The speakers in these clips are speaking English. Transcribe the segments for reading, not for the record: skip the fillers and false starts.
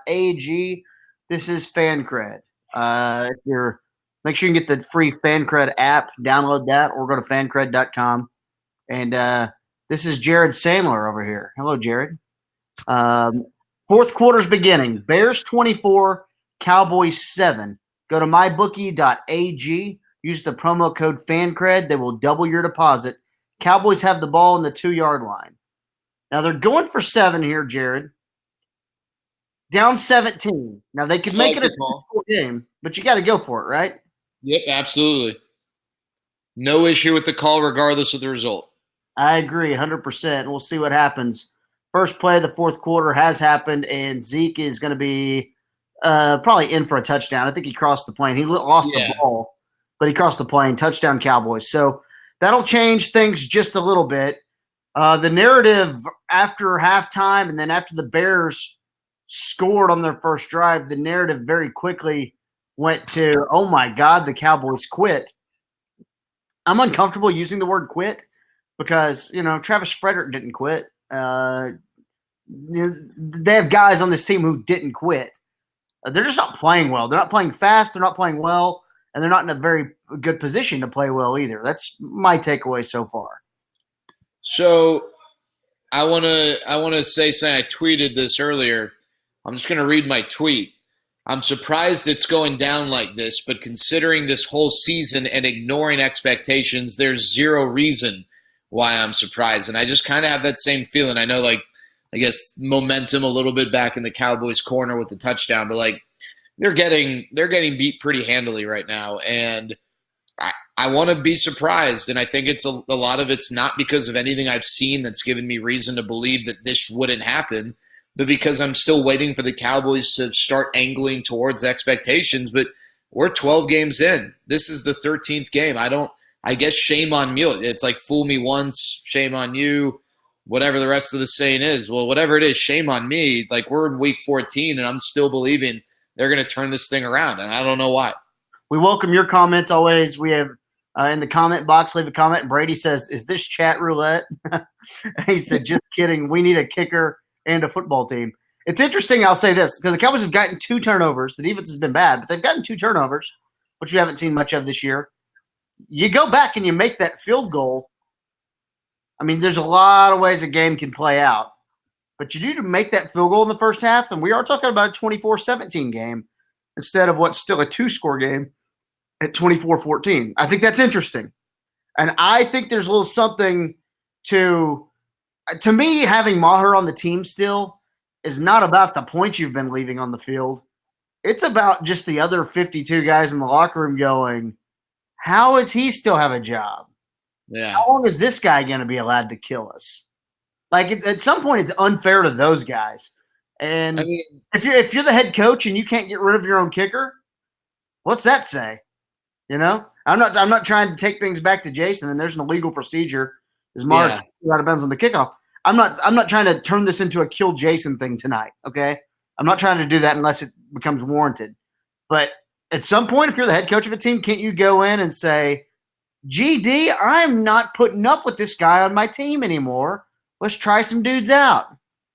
MyBookie.ag. This is FanCred. Make sure you get the free FanCred app, download that, or go to fancred.com. And this is Jared Sandler over here. Hello, Jared. Fourth quarter's beginning. Bears 24, Cowboys 7. Go to mybookie.ag. Use the promo code FanCred. They will double your deposit. Cowboys have the ball on the 2-yard line. Now they're going for 7 here, Jared. Down 17. Now they could make it a 4 game, but you got to go for it, right? Yep, absolutely. No issue with the call regardless of the result. I agree 100%. We'll see what happens. First play of the fourth quarter has happened, and Zeke is going to be probably in for a touchdown. I think he crossed the plane. He lost the ball, but he crossed the plane. Touchdown Cowboys. So that'll change things just a little bit. The narrative after halftime and then after the Bears scored on their first drive, the narrative very quickly went to, oh, my God, the Cowboys quit. I'm uncomfortable using the word quit because, Travis Frederick didn't quit. They have guys on this team who didn't quit. They're just not playing well. They're not playing fast. They're not playing well, and they're not in a very good position to play well either. That's my takeaway so far. So I want to say something. I tweeted this earlier. I'm just going to read my tweet. I'm surprised it's going down like this, but considering this whole season and ignoring expectations, there's zero reason why I'm surprised. And I just kind of have that same feeling. I know, I guess momentum a little bit back in the Cowboys' corner with the touchdown, but they're getting beat pretty handily right now. And I want to be surprised. And I think it's a lot of it's not because of anything I've seen that's given me reason to believe that this wouldn't happen, but because I'm still waiting for the Cowboys to start angling towards expectations. But we're 12 games in. This is the 13th game. I guess shame on me. It's like fool me once, shame on you, whatever the rest of the saying is. Well, whatever it is, shame on me. We're in week 14, and I'm still believing they're going to turn this thing around, and I don't know why. We welcome your comments always. We have in the comment box, leave a comment. Brady says, is this chat roulette? He said, just kidding. We need a kicker and a football team. It's interesting, I'll say this, because the Cowboys have gotten 2 turnovers. The defense has been bad, but they've gotten 2 turnovers, which you haven't seen much of this year. You go back and you make that field goal. I mean, there's a lot of ways a game can play out. But you need to make that field goal in the first half, and we are talking about a 24-17 game instead of what's still a 2-score game at 24-14. I think that's interesting. And I think there's a little something to me, having Maher on the team still is not about the points you've been leaving on the field. It's about just the other 52 guys in the locker room going, how does he still have a job? Yeah. How long is this guy going to be allowed to kill us? At some point, it's unfair to those guys. And if you're the head coach and you can't get rid of your own kicker, what's that say? I'm not trying to take things back to Jason, and there's an illegal procedure. As Mark out of bounds on the kickoff. I'm not trying to turn this into a kill Jason thing tonight. Okay, I'm not trying to do that unless it becomes warranted. But at some point, if you're the head coach of a team, can't you go in and say, GD, I'm not putting up with this guy on my team anymore. Let's try some dudes out.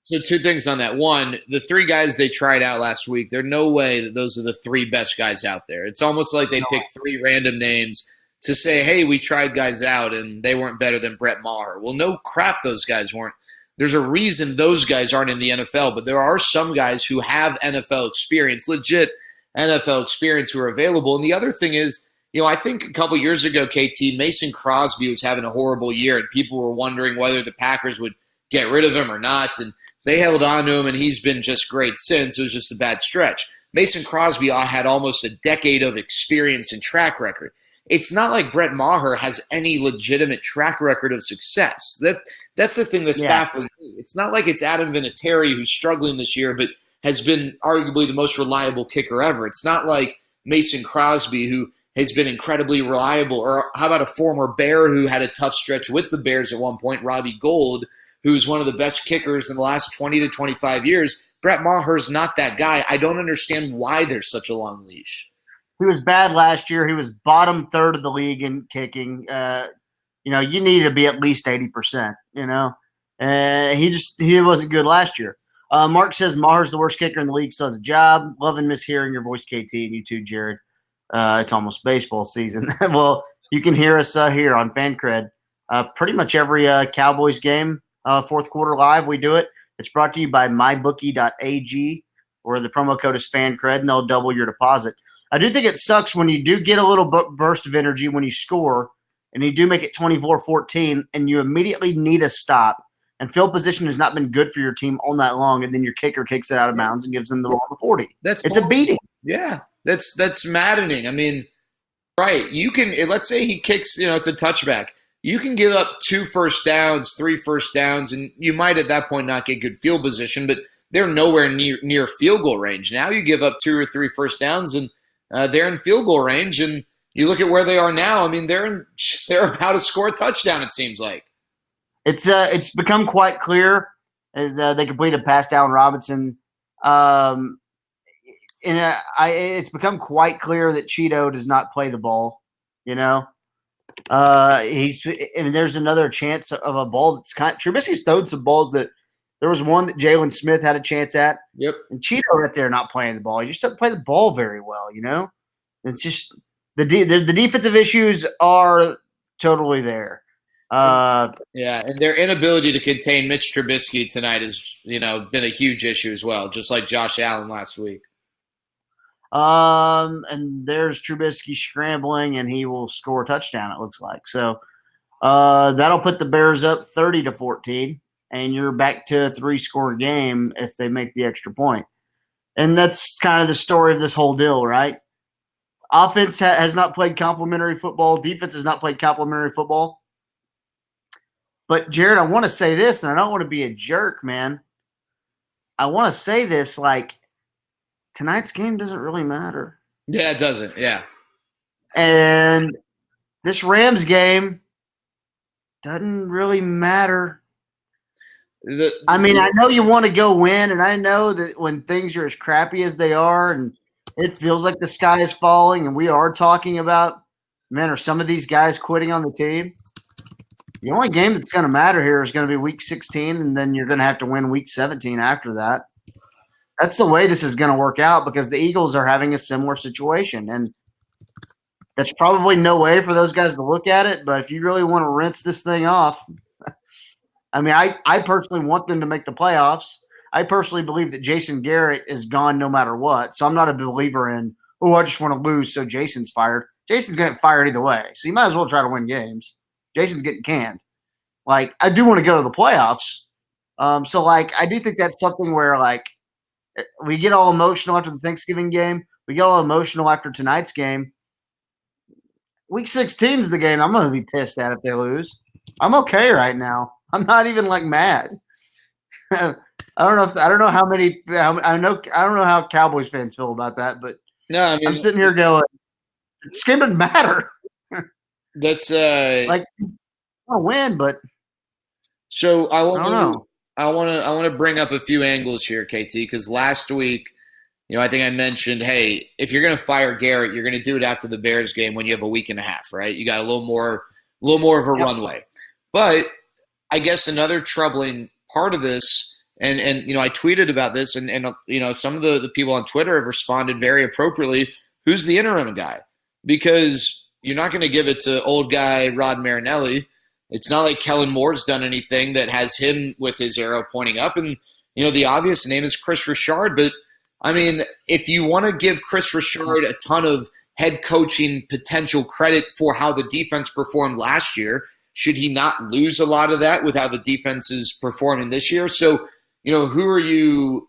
So 2 things on that. One, the 3 guys they tried out last week, there's no way that those are the 3 best guys out there. It's almost like they picked 3 random names to say, hey, we tried guys out and they weren't better than Brett Maher. Well, no crap, those guys weren't. There's a reason those guys aren't in the NFL, but there are some guys who have NFL experience, legit NFL experience, who are available. And the other thing is, I think a couple years ago, KT, Mason Crosby was having a horrible year, and people were wondering whether the Packers would get rid of him or not. And they held on to him, and he's been just great since. It was just a bad stretch. Mason Crosby had almost a decade of experience and track record. It's not like Brett Maher has any legitimate track record of success. That's the thing that's baffling me. It's not like it's Adam Vinatieri, who's struggling this year, but has been arguably the most reliable kicker ever. It's not like Mason Crosby, who has been incredibly reliable. Or how about a former Bear who had a tough stretch with the Bears at one point, Robbie Gould, who's one of the best kickers in the last 20 to 25 years. Brett Maher's not that guy. I don't understand why there's such a long leash. He was bad last year. He was bottom third of the league in kicking. You need to be at least 80%, and he wasn't good last year. Mark says Maher's the worst kicker in the league, still has a job. Love and miss hearing your voice, KT, and you too, Jared. It's almost baseball season. Well, you can hear us here on FanCred. Pretty much every Cowboys game, fourth quarter live, we do it. It's brought to you by MyBookie.ag, where the promo code is FanCred, and they'll double your deposit. I do think it sucks when you do get a little burst of energy when you score, and you do make it 24-14, and you immediately need a stop. And field position has not been good for your team all night long, and then your kicker kicks it out of bounds and gives them the ball to 40. It's a beating. Yeah, that's maddening. I mean, right, you can – let's say he kicks – it's a touchback. You can give up 2 first downs, 3 first downs, and you might at that point not get good field position, but they're nowhere near field goal range. Now you give up 2 or 3 first downs, and they're in field goal range, and you look at where they are now. I mean, they're about to score a touchdown, it seems like. It's become quite clear as they completed a pass down Robinson. It's become quite clear that Cheeto does not play the ball. And there's another chance of a ball that's Trubisky's thrown some balls that there was one that Jalen Smith had a chance at. Yep. And Cheeto right there not playing the ball. He just doesn't play the ball very well. It's just the defensive issues are totally there. And their inability to contain Mitch Trubisky tonight has, been a huge issue as well, just like Josh Allen last week. And there's Trubisky scrambling, and he will score a touchdown, it looks like. So that'll put the Bears up 30-14, and you're back to a 3-score game if they make the extra point. And that's kind of the story of this whole deal, right? Offense has not played complementary football. Defense has not played complementary football. But, Jared, I want to say this, and I don't want to be a jerk, man. I want to say this, tonight's game doesn't really matter. Yeah, it doesn't, yeah. And this Rams game doesn't really matter. I know you want to go win, and I know that when things are as crappy as they are and it feels like the sky is falling and we are talking about, man, are some of these guys quitting on the team? The only game that's going to matter here is going to be Week 16, and then you're going to have to win Week 17 after that. That's the way this is going to work out because the Eagles are having a similar situation. And that's probably no way for those guys to look at it, but if you really want to rinse this thing off, I personally want them to make the playoffs. I personally believe that Jason Garrett is gone no matter what, so I'm not a believer in, I just want to lose, so Jason's fired. Jason's going to get fired either way, so you might as well try to win games. Jason's getting canned. I do want to go to the playoffs. I do think that's something where, we get all emotional after the Thanksgiving game. We get all emotional after tonight's game. Week 16 is the game I'm going to be pissed at if they lose. I'm okay right now. I'm not even, mad. I don't know how Cowboys fans feel about that, but no, I'm sitting here going, this game doesn't matter. That's I'll win, but so I don't know. I want to bring up a few angles here, KT, because last week, I think I mentioned, hey, if you're going to fire Garrett, you're going to do it after the Bears game when you have a week and a half, right? You got a little more of a runway. But I guess another troubling part of this, and I tweeted about this, and some of the people on Twitter have responded very appropriately. Who's the interim guy? Because you're not going to give it to old guy Rod Marinelli. It's not like Kellen Moore's done anything that has him with his arrow pointing up. And, the obvious name is Chris Richard. But, if you want to give Chris Richard a ton of head coaching potential credit for how the defense performed last year, should he not lose a lot of that with how the defense is performing this year? So, who are you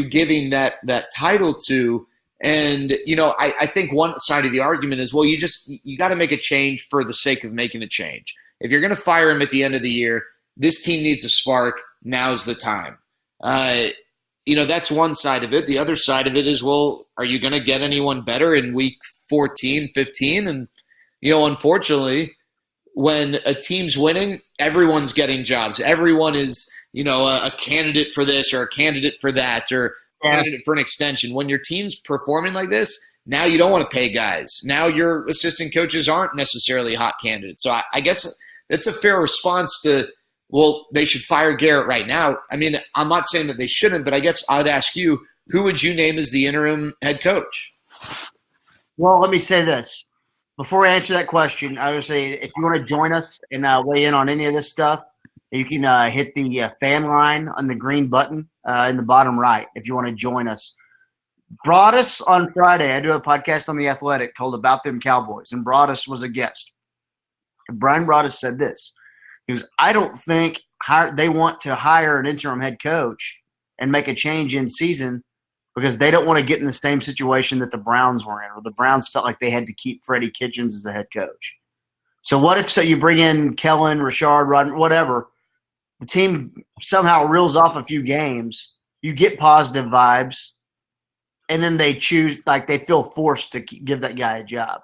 giving that title to? And, I think one side of the argument is, well, you got to make a change for the sake of making a change. If you're going to fire him at the end of the year, this team needs a spark. Now's the time. That's one side of it. The other side of it is, well, are you going to get anyone better in week 14, 15? And, unfortunately, when a team's winning, everyone's getting jobs. Everyone is, a candidate for this or a candidate for that or candidate for an extension. When your team's performing like this, now you don't want to pay guys. Now your assistant coaches aren't necessarily hot candidates. So I guess that's a fair response to well, they should fire Garrett right now. I mean, I'm not saying that they shouldn't, but I guess I'd ask you, who would you name as the interim head coach? Well, let me say this. Before I answer that question, I would say if you want to join us and weigh in on any of this stuff, you can hit the fan line on the green button in the bottom right if you want to join us. Broadus on Friday, I do a podcast on The Athletic called About Them Cowboys, and Broadus was a guest. And Brian Broadus said this. He goes, I don't think they want to hire an interim head coach and make a change in season because they don't want to get in the same situation that the Browns were in, or the Browns felt like they had to keep Freddie Kitchens as the head coach. So what if you bring in Kellen, Rashard, Rodman, whatever, the team somehow reels off a few games, you get positive vibes, and then they choose, like they feel forced to give that guy a job.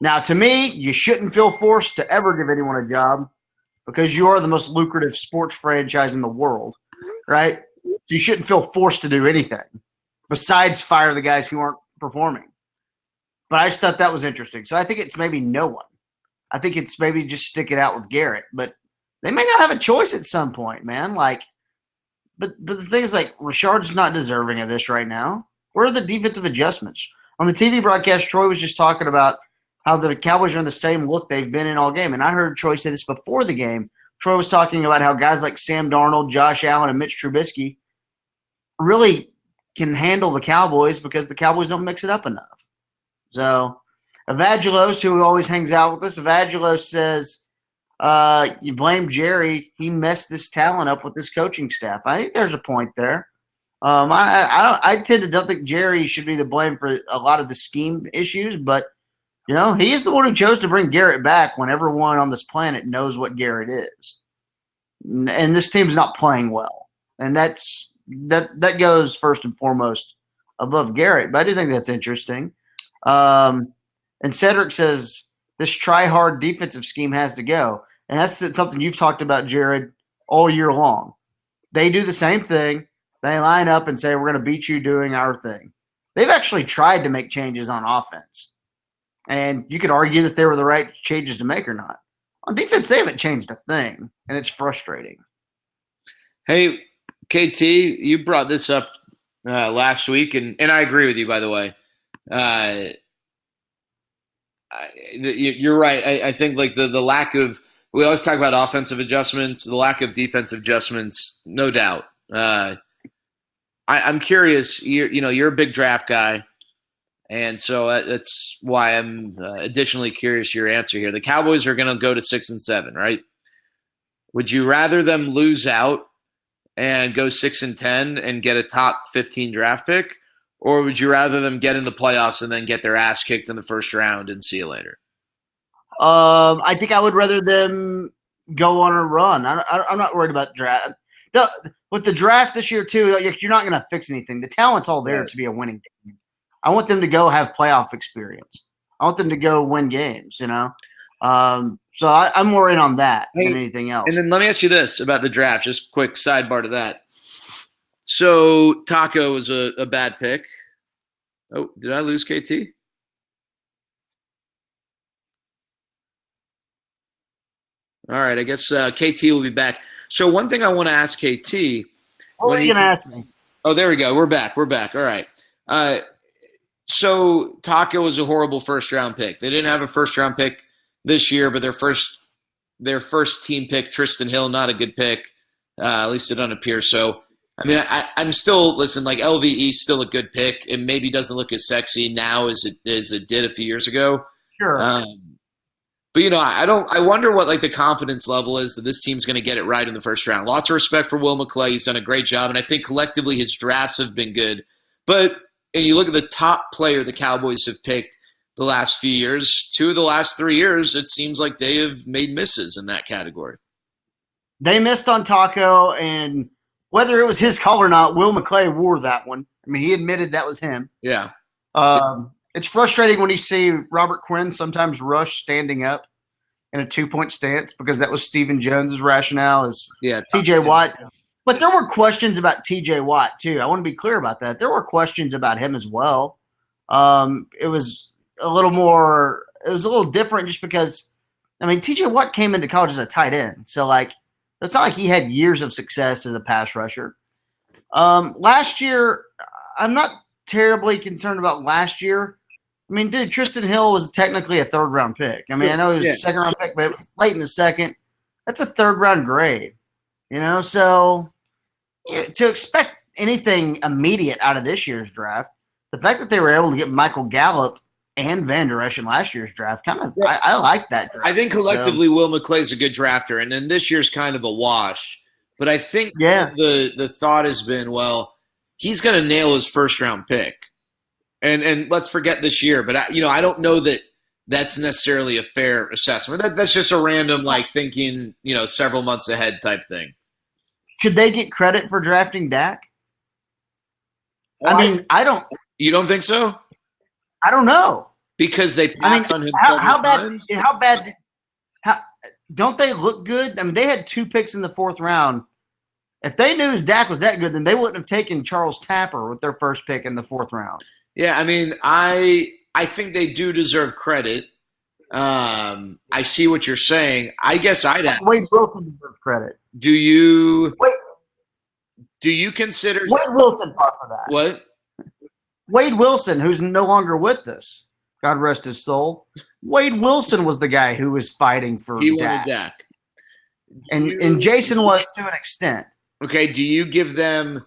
Now, to me, you shouldn't feel forced to ever give anyone a job because you are the most lucrative sports franchise in the world, right? So you shouldn't feel forced to do anything besides fire the guys who aren't performing. But I just thought that was interesting. So I think it's maybe no one. I think it's maybe just stick it out with Garrett. But they may not have a choice at some point, man. But the thing is, like, Rashard's not deserving of this right now. Where are the defensive adjustments? On the TV broadcast, Troy was just talking about how the Cowboys are in the same look they've been in all game. And I heard Troy say this before the game. Troy was talking about how guys like Sam Darnold, Josh Allen, and Mitch Trubisky really can handle the Cowboys because the Cowboys don't mix it up enough. So Evangelos, who always hangs out with us, Evangelos says, you blame Jerry. He messed this talent up with this coaching staff. I think there's a point there. I tend to don't think Jerry should be the blame for a lot of the scheme issues, but he is the one who chose to bring Garrett back when everyone on this planet knows what Garrett is. And this team's not playing well. And that goes first and foremost above Garrett. But I do think that's interesting. And Cedric says this try-hard defensive scheme has to go. And that's something you've talked about, Jared, all year long. They do the same thing. They line up and say, we're going to beat you doing our thing. They've actually tried to make changes on offense. And you could argue that they were the right changes to make or not. On defense, they haven't changed a thing, and it's frustrating. Hey, KT, you brought this up last week, and I agree with you, by the way. You're right. I think like the lack of – we always talk about offensive adjustments, the lack of defensive adjustments, no doubt. I'm curious. You're a big draft guy. And so that's why I'm additionally curious your answer here. The Cowboys are going to go to 6-7, right? Would you rather them lose out and go 6-10 and get a top 15 draft pick, or would you rather them get in the playoffs and then get their ass kicked in the first round and see you later? I think I would rather them go on a run. I'm not worried about the draft. With the draft this year too, you're not going to fix anything. The talent's all there to be a winning team. I want them to go have playoff experience. I want them to go win games, So I'm more in on that than anything else. And then let me ask you this about the draft, just quick sidebar to that. So Taco was a bad pick. Oh, did I lose KT? All right, I guess KT will be back. So one thing I want to ask KT. What are you going to ask me? Oh, there we go. We're back. All right. So Taco was a horrible first-round pick. They didn't have a first-round pick this year, but their first team pick, Tristan Hill, not a good pick. At least it doesn't appear so. I mean, I'm still like LVE is still a good pick. It maybe doesn't look as sexy now as it did a few years ago. Sure. But I wonder what like the confidence level is that this team's going to get it right in the first round. Lots of respect for Will McClay. He's done a great job, and I think collectively his drafts have been good. But and you look at the top player the Cowboys have picked the last few years, 2 of the last 3 years, it seems like they have made misses in that category. They missed on Taco, and whether it was his call or not, Will McClay wore that one. I mean, he admitted that was him. Yeah. It's frustrating when you see Robert Quinn sometimes rush standing up in a 2-point stance because that was Stephen Jones's rationale as T.J. Watt. But there were questions about T.J. Watt, too. I want to be clear about that. There were questions about him as well. It was a little different just because, I mean, T.J. Watt came into college as a tight end. So, like, it's not like he had years of success as a pass rusher. Last year, I'm not terribly concerned about last year. I mean, dude, Tristan Hill was technically a third-round pick. I mean, I know he was a second-round pick, but it was late in the second. That's a third-round grade, So to expect anything immediate out of this year's draft, the fact that they were able to get Michael Gallup and Van Der Esch in last year's draft, I like that draft. I think collectively Will McClay's a good drafter, and then this year's kind of a wash. But I think the thought has been, well, he's going to nail his first-round pick. And let's forget this year, but I don't know that that's necessarily a fair assessment. That's just a random thinking, several months ahead type thing. Should they get credit for drafting Dak? I don't. You don't think so? I don't know because they passed on him. How bad? Don't they look good? I mean, they had 2 picks in the 4th round. If they knew Dak was that good, then they wouldn't have taken Charles Tapper with their first pick in the 4th round. Yeah, I mean, I think they do deserve credit. I see what you're saying. I guess I'd ask. Wade Wilson deserves credit. Do you consider Wade Wilson part of that? What? Wade Wilson, who's no longer with us, God rest his soul. Wade Wilson was the guy who was fighting for He Dak. wanted Dak. And Jason was to an extent. Okay, do you give them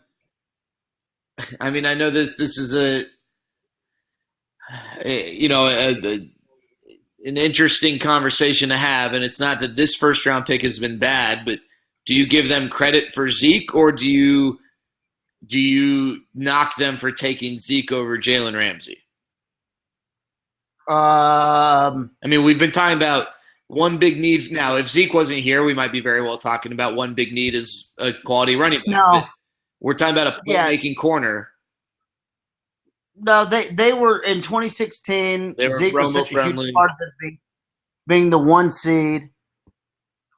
– I mean, I know this is an interesting conversation to have, and it's not that this first-round pick has been bad, but do you give them credit for Zeke, or do you knock them for taking Zeke over Jalen Ramsey? I mean, we've been talking about one big need. Now, if Zeke wasn't here, we might be very well talking about one big need is a quality running back. No. But we're talking about a playmaking corner. No, they were in 2016. They were Zeke was such a friendly. huge part of being the 1 seed.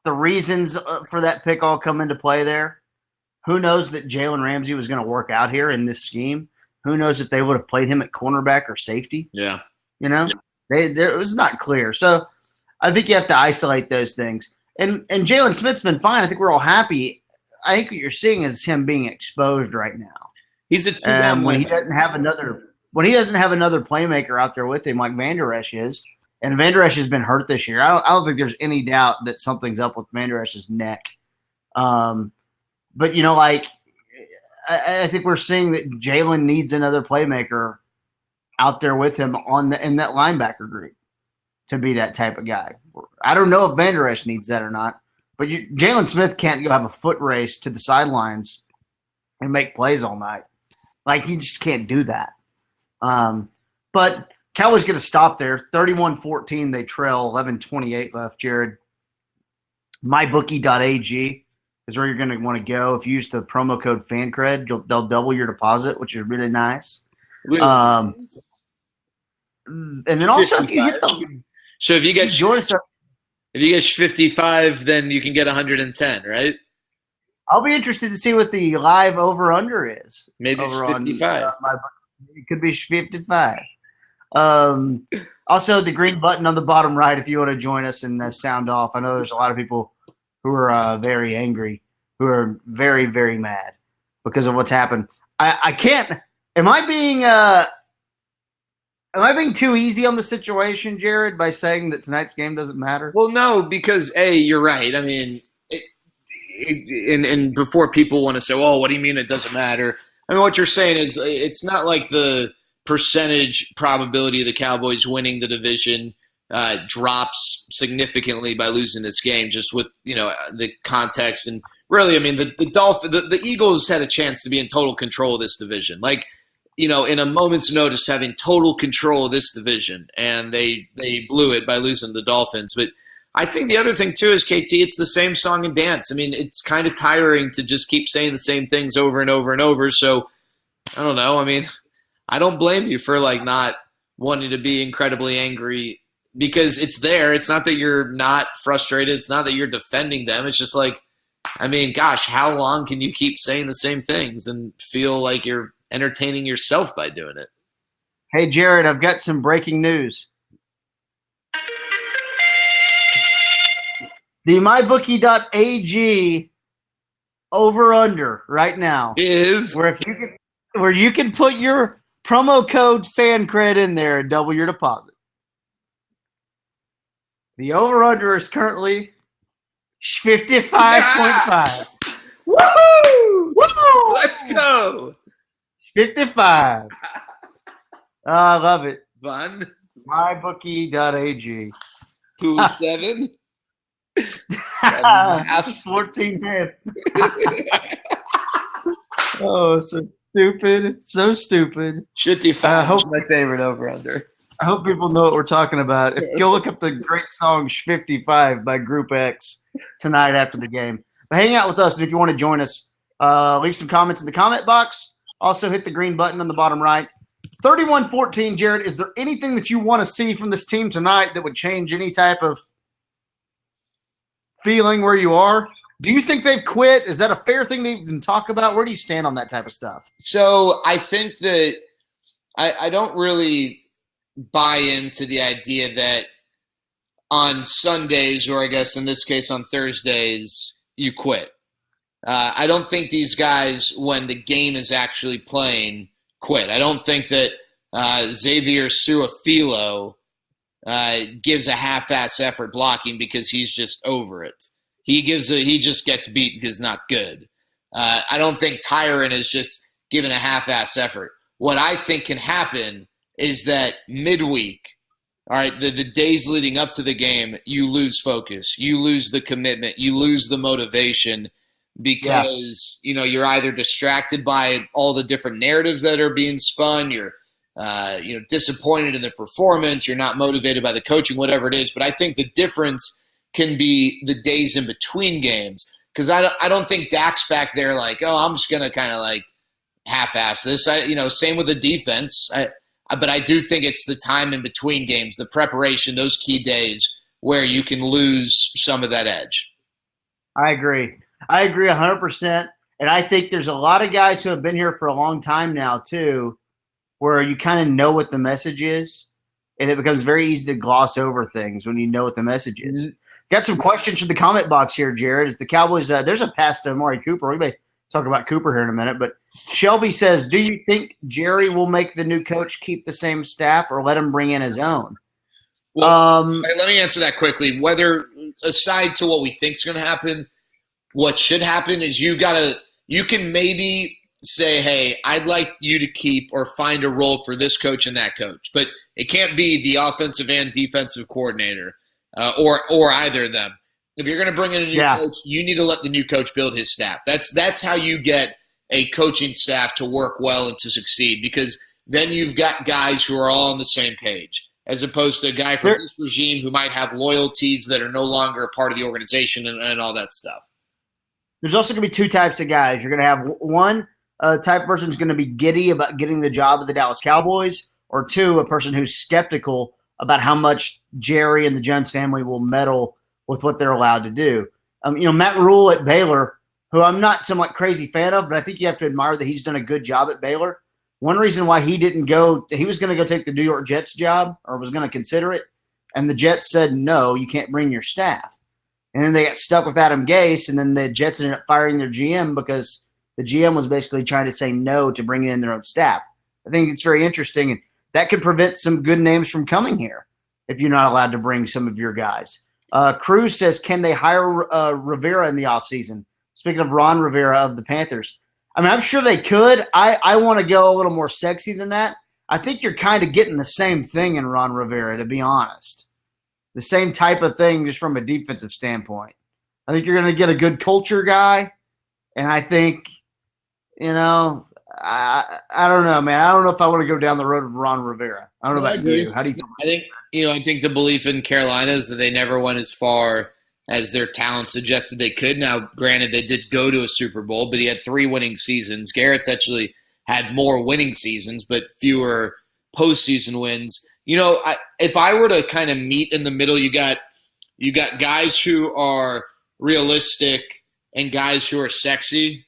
The reasons for that pick all come into play there. Who knows that Jalen Ramsey was going to work out here in this scheme? Who knows if they would have played him at cornerback or safety? Yeah. It was not clear. So I think you have to isolate those things. And Jalen Smith's been fine. I think we're all happy. I think what you're seeing is him being exposed right now. He's a two-down when he doesn't have another playmaker out there with him like Van Der Esch is. And Van Der Esch has been hurt this year. I don't think there's any doubt that something's up with Van Der Esch's neck. But I think we're seeing that Jalen needs another playmaker out there with him in that linebacker group to be that type of guy. I don't know if Van Der Esch needs that or not, but Jalen Smith can't go have a foot race to the sidelines and make plays all night. He just can't do that. But Cowboys going to stop there. 31-14, they trail, 11:28 left, Jared. MyBookie.ag is where you're going to want to go. If you use the promo code FANCRED, they'll double your deposit, which is really nice. And then also, if you hit the – So if you get 55, then you can get 110, right? I'll be interested to see what the live over-under is. Maybe it's 55. It could be 55. Also, the green button on the bottom right if you want to join us and sound off. I know there's a lot of people who are very angry, who are very, very mad because of what's happened. I can't – Am I being too easy on the situation, Jared, by saying that tonight's game doesn't matter? Well, no, because you're right. I mean, and before people want to say, "Oh, what do you mean it doesn't matter?" I mean, what you're saying is it's not like the percentage probability of the Cowboys winning the division drops significantly by losing this game, just with the context. And really, I mean, the Eagles had a chance to be in total control of this division. In a moment's notice, having total control of this division, and they blew it by losing the Dolphins. But I think the other thing, too, is, KT, it's the same song and dance. I mean, it's kind of tiring to just keep saying the same things over and over and over. So, I don't know. I mean, I don't blame you for, not wanting to be incredibly angry because it's there. It's not that you're not frustrated. It's not that you're defending them. It's just gosh, how long can you keep saying the same things and feel like you're entertaining yourself by doing it? Hey, Jared, I've got some breaking news. The MyBookie.ag over-under right now Is where you can put your promo code FANCRED in there and double your deposit. The over-under is currently 55.5. Woo! Woo! Let's go. 55. I love it. Fun. MyBookie.ag. 2-7. 14 Oh, so stupid. So stupid. 55 is my favorite over-under. I hope people know what we're talking about. If you'll look up the great song 55 by Group X tonight after the game. But hang out with us, and if you want to join us, leave some comments in the comment box. Also hit the green button on the bottom right. 31-14, Jared, is there anything that you want to see from this team tonight that would change any type of feeling where you are? Do you think they've quit? Is that a fair thing to even talk about? Where do you stand on that type of stuff? So I think that I don't really buy into the idea that on Sundays, or I guess in this case on Thursdays, you quit. I don't think these guys, when the game is actually playing, quit. I don't think that Xavier Suafilo gives a half-ass effort blocking because he's just over it. He just gets beat because he's not good. I don't think Tyron is just giving a half-ass effort. What I think can happen is that midweek, all right, the days leading up to the game, you lose focus, you lose the commitment, you lose the motivation because you're either distracted by all the different narratives that are being spun, you're disappointed in the performance, you're not motivated by the coaching, whatever it is. But I think the difference can be the days in between games, because I don't think Dak's back there like, oh, I'm just gonna kind of like half-ass this. Same with the defense. But I do think it's the time in between games, the preparation, those key days where you can lose some of that edge. I agree 100%. And I think there's a lot of guys who have been here for a long time now too, where you kind of know what the message is, and it becomes very easy to gloss over things when you know what the message is. Got some questions from the comment box here, Jared. Is the Cowboys there's a pass to Amari Cooper. We may talk about Cooper here in a minute, but Shelby says, do you think Jerry will make the new coach keep the same staff or let him bring in his own? Well, let me answer that quickly. Whether, aside to what we think is going to happen, what should happen is you can maybe say, hey, I'd like you to keep or find a role for this coach and that coach. But it can't be the offensive and defensive coordinator or either of them. If you're going to bring in a new coach, you need to let the new coach build his staff. That's how you get a coaching staff to work well and to succeed, because then you've got guys who are all on the same page, as opposed to a guy from this regime who might have loyalties that are no longer a part of the organization and all that stuff. There's also going to be two types of guys. You're going to have one type of person who's going to be giddy about getting the job of the Dallas Cowboys, or two, a person who's skeptical about how much Jerry and the Jones family will meddle with what they're allowed to do. Matt Rule at Baylor, who I'm not somewhat crazy fan of, but I think you have to admire that he's done a good job at Baylor. One reason why he didn't go, he was going to go take the New York Jets job, or was going to consider it, and the Jets said, no, you can't bring your staff. And then they got stuck with Adam Gase, and then the Jets ended up firing their GM because the GM was basically trying to say no to bringing in their own staff. I think it's very interesting, and that could prevent some good names from coming here if you're not allowed to bring some of your guys. Cruz says, can they hire Rivera in the offseason? Speaking of Ron Rivera of the Panthers. I mean, I'm sure they could. I want to go a little more sexy than that. I think you're kind of getting the same thing in Ron Rivera, to be honest. The same type of thing just from a defensive standpoint. I think you're going to get a good culture guy, and I think, I don't know, man. I don't know if I want to go down the road of Ron Rivera. I don't know about you. How do you feel? I think the belief in Carolina is that they never went as far as their talent suggested they could. Now, granted, they did go to a Super Bowl, but he had 3 winning seasons. Garrett's actually had more winning seasons, but fewer postseason wins. If I were to kind of meet in the middle, you got guys who are realistic and guys who are sexy.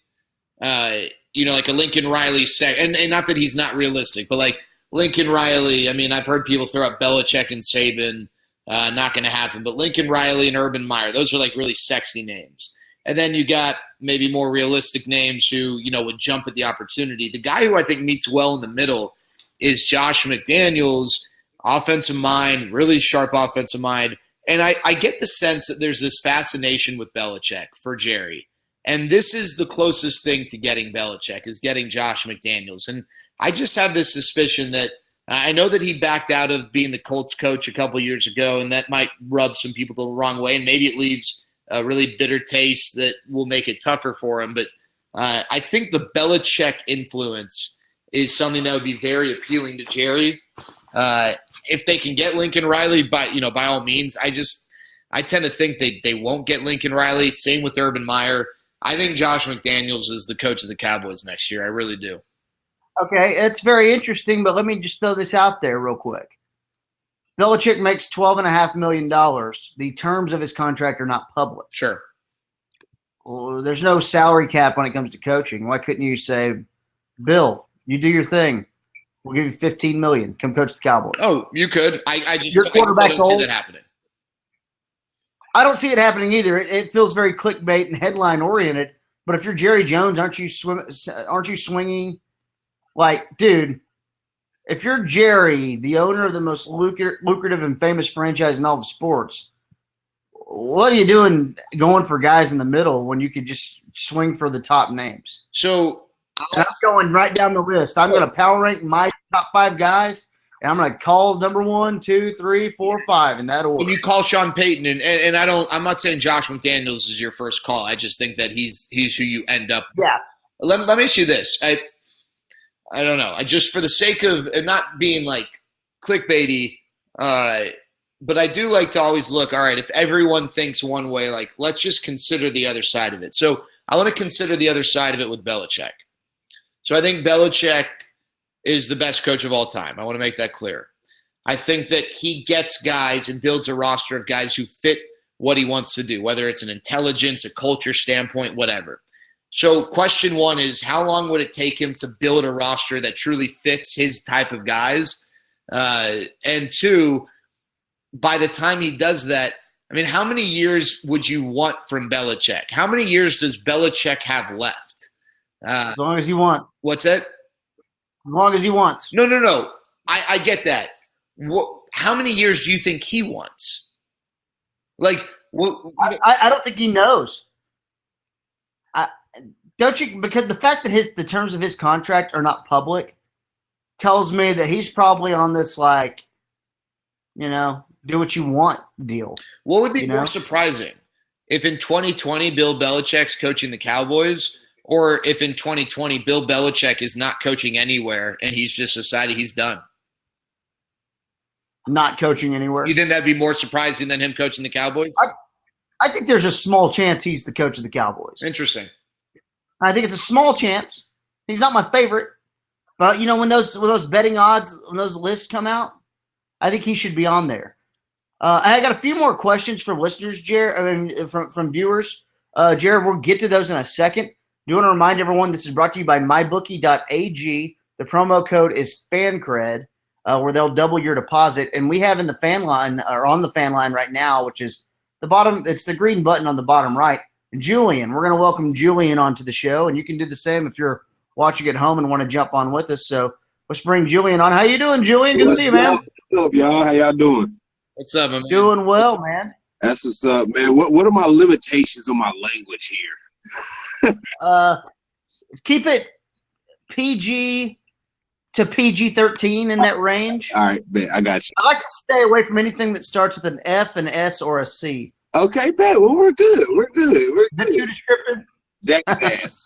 Like a Lincoln Riley, and not that he's not realistic, but like Lincoln Riley. I mean, I've heard people throw up Belichick and Saban. Not going to happen. But Lincoln Riley and Urban Meyer, those are like really sexy names. And then you got maybe more realistic names who, would jump at the opportunity. The guy who I think meets well in the middle is Josh McDaniels, offensive mind, really sharp offensive mind. And I get the sense that there's this fascination with Belichick for Jerry. And this is the closest thing to getting Belichick, is getting Josh McDaniels. And I just have this suspicion that I know that he backed out of being the Colts coach a couple years ago, and that might rub some people the wrong way, and maybe it leaves a really bitter taste that will make it tougher for him. But I think the Belichick influence is something that would be very appealing to Jerry. If they can get Lincoln Riley, by all means. I tend to think they won't get Lincoln Riley. Same with Urban Meyer. I think Josh McDaniels is the coach of the Cowboys next year. I really do. Okay, it's very interesting, but let me just throw this out there real quick. Belichick makes $12.5 million. The terms of his contract are not public. Sure. Well, there's no salary cap when it comes to coaching. Why couldn't you say, Bill, you do your thing. We'll give you $15 million. Come coach the Cowboys. Oh, you could. I quarterback's don't see old. that happening. I don't see it happening either. It feels very clickbait and headline oriented. But if you're Jerry Jones, aren't you swinging? Like, dude, if you're Jerry, the owner of the most lucrative and famous franchise in all of sports, what are you doing going for guys in the middle when you could just swing for the top names? So I'm going right down the list. I'm going to power rank my top 5 guys, and I'm going to call number 1, 2, 3, 4, 5 in that order. When you call Sean Payton, and I'm not saying Josh McDaniels is your first call. I just think that he's who you end up with. Yeah. Let me ask you this. I don't know. I just, for the sake of not being like clickbaity, but I do like to always look, all right, if everyone thinks one way, like, let's just consider the other side of it. So I want to consider the other side of it with Belichick. So I think Belichick is the best coach of all time. I want to make that clear. I think that he gets guys and builds a roster of guys who fit what he wants to do, whether it's an intelligence, a culture standpoint, whatever. So question 1 is, how long would it take him to build a roster that truly fits his type of guys? And 2, by the time he does that, I mean, how many years would you want from Belichick? How many years does Belichick have left? As long as he wants. What's that? As long as he wants. No. I get that. How many years do you think he wants? Like, I don't think he knows. Don't you? Because the fact that the terms of his contract are not public tells me that he's probably on this, like, do what you want deal. What would be more surprising? If in 2020 Bill Belichick's coaching the Cowboys, or if in 2020 Bill Belichick is not coaching anywhere and he's just decided he's done? Not coaching anywhere. You think that'd be more surprising than him coaching the Cowboys? I think there's a small chance he's the coach of the Cowboys. Interesting. I think it's a small chance. He's not my favorite, but when those betting odds, when those lists come out, I think he should be on there. I got a few more questions from listeners, Jared. I mean, from viewers. Jared, we'll get to those in a second. Do want to remind everyone this is brought to you by MyBookie.ag. The promo code is FanCred, where they'll double your deposit. And we have in the fan line, or on the fan line right now, which is the bottom. It's the green button on the bottom right. Julian, we're going to welcome Julian onto the show, and you can do the same if you're watching at home and want to jump on with us. So let's bring Julian on. How you doing, Julian? Good to see you, man. What's up, y'all? How y'all doing? What's up, man? Doing well, man. That's what's up, man. What are my limitations on my language here? Keep it PG to PG-13 in that range. All right, bet. I got you. I like to stay away from anything that starts with an F, an S, or a C. Okay, bet. Well, we're good. We're good. Is that too descriptive? Jack's ass.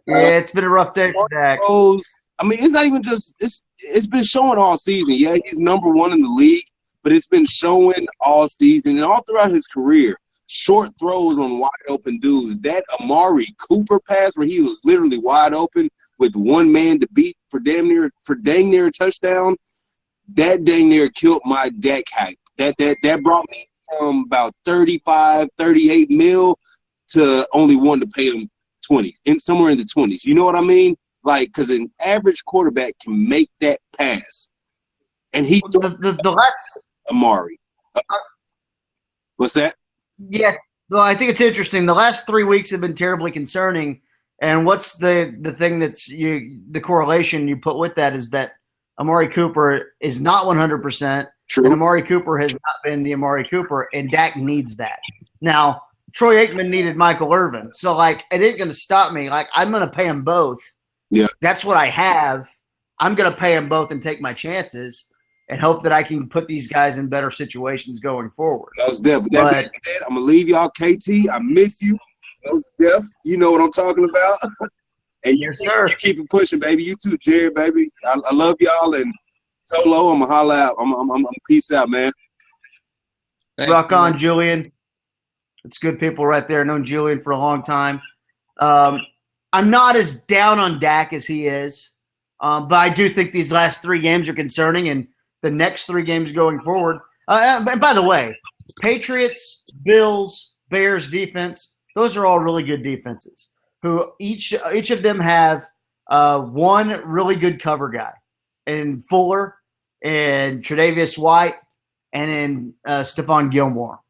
Yeah, it's been a rough day for Dak. I mean, it's not even just it's been showing all season. Yeah, he's number 1 in the league, but it's been showing all season and all throughout his career. Short throws on wide open dudes. That Amari Cooper pass where he was literally wide open with one man to beat for dang near a touchdown. That dang near killed my Dak hype. That brought me from about 35, 38 mil to only one to pay him 20, somewhere in the 20s. You know what I mean? Like, because an average quarterback can make that pass. And he the Amari. What's that? Yeah. Well, I think it's interesting. The last 3 weeks have been terribly concerning. And what's the thing that's the correlation you put with that is that Amari Cooper is not 100%. True. And Amari Cooper has not been the Amari Cooper, and Dak needs that. Now, Troy Aikman needed Michael Irvin. So, like, it ain't going to stop me. Like, I'm going to pay them both. Yeah. That's what I have. I'm going to pay them both and take my chances and hope that I can put these guys in better situations going forward. Most definitely. That being said, I'm going to leave y'all, KT. I miss you. Most def. You know what I'm talking about. And you keep it pushing, baby. You too, Jared, baby. I love y'all. And Solo, I'm going to holler out. I'm peace out, man. Rock on, Julian. It's good people right there. Known Julian for a long time. I'm not as down on Dak as he is, but I do think these last 3 games are concerning, and the next 3 games going forward. And by the way, Patriots, Bills, Bears defense, those are all really good defenses who each of them have one really good cover guy in Fuller and Tre'Davious White and in Stephon Gilmore.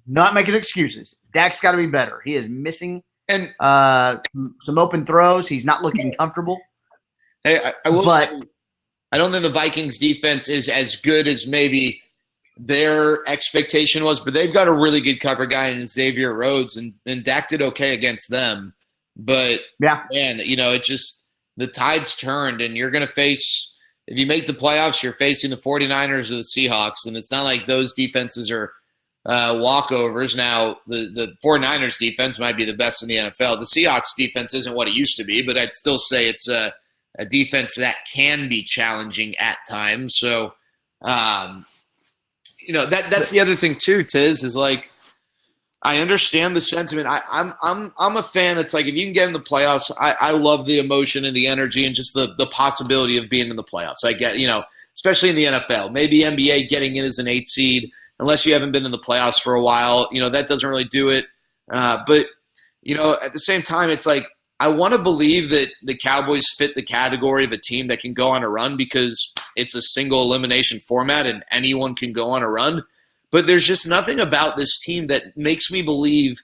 Not making excuses. Dak's got to be better. He is missing and some open throws. He's not looking comfortable. Hey, I will say, I don't think the Vikings defense is as good as maybe their expectation was, but they've got a really good cover guy in Xavier Rhodes, and Dak did okay against them. But, man, it just – the tide's turned, and you're going to face – if you make the playoffs, you're facing the 49ers or the Seahawks, and it's not like those defenses are walkovers. Now, the 49ers defense might be the best in the NFL. The Seahawks defense isn't what it used to be, but I'd still say it's a defense that can be challenging at times. So, that's the other thing too, Tiz, is like, I understand the sentiment. I'm a fan that's like, if you can get in the playoffs, I love the emotion and the energy and just the possibility of being in the playoffs. I get, especially in the NFL, maybe NBA getting in as an 8 seed, unless you haven't been in the playoffs for a while, that doesn't really do it. But at the same time, it's like, I want to believe that the Cowboys fit the category of a team that can go on a run because it's a single elimination format and anyone can go on a run. But there's just nothing about this team that makes me believe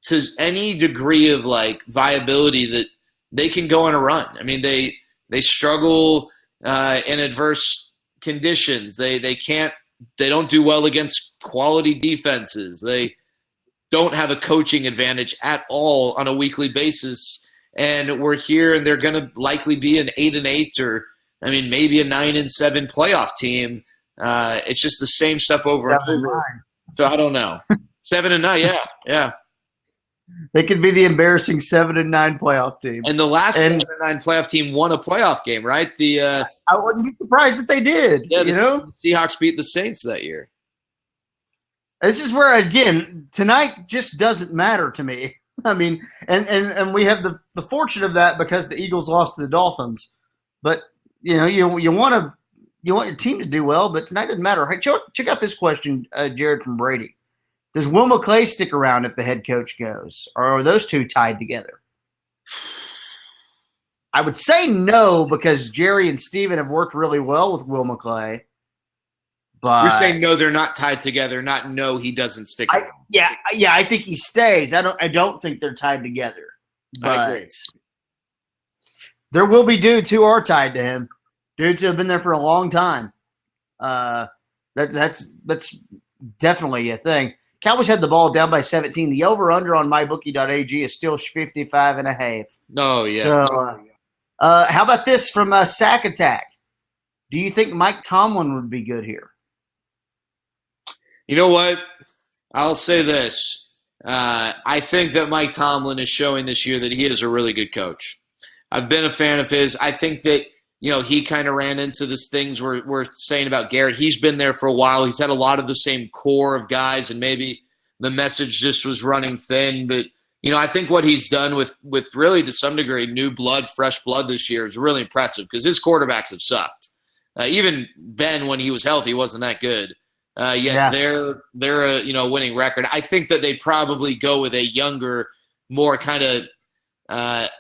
to any degree of like viability that they can go on a run. I mean, they struggle in adverse conditions. They don't do well against quality defenses. They don't have a coaching advantage at all on a weekly basis. And we're here, and they're going to likely be an 8-8 or, maybe a 9-7 playoff team. It's just the same stuff over and over. So I don't know. 7-9, yeah. They could be the embarrassing 7-9 playoff team. And the last 7-9 playoff team won a playoff game, right? I wouldn't be surprised if they did. Yeah, the Seahawks beat the Saints that year. This is where, again, tonight just doesn't matter to me. And we have the fortune of that because the Eagles lost to the Dolphins. But, you want your team to do well, but tonight doesn't matter. Hey, check out this question, Jared from Brady. Does Will McClay stick around if the head coach goes? Or are those two tied together? I would say no because Jerry and Steven have worked really well with Will McClay. But you're saying no, they're not tied together, not no, he doesn't stick around. Yeah, I think he stays. I don't think they're tied together. But I agree. There will be dudes who are tied to him. Dudes who have been there for a long time. That's definitely a thing. Cowboys had the ball down by 17. The over-under on MyBookie.ag is still 55.5. Oh, yeah. So, how about this from Sack Attack? Do you think Mike Tomlin would be good here? You know what? I'll say this. I think that Mike Tomlin is showing this year that he is a really good coach. I've been a fan of his. I think that, he kind of ran into this things we're saying about Garrett. He's been there for a while. He's had a lot of the same core of guys, and maybe the message just was running thin. But, I think what he's done with really, to some degree, new blood, fresh blood this year is really impressive because his quarterbacks have sucked. Even Ben, when he was healthy, wasn't that good. They're a winning record. I think that they probably go with a younger, more kind of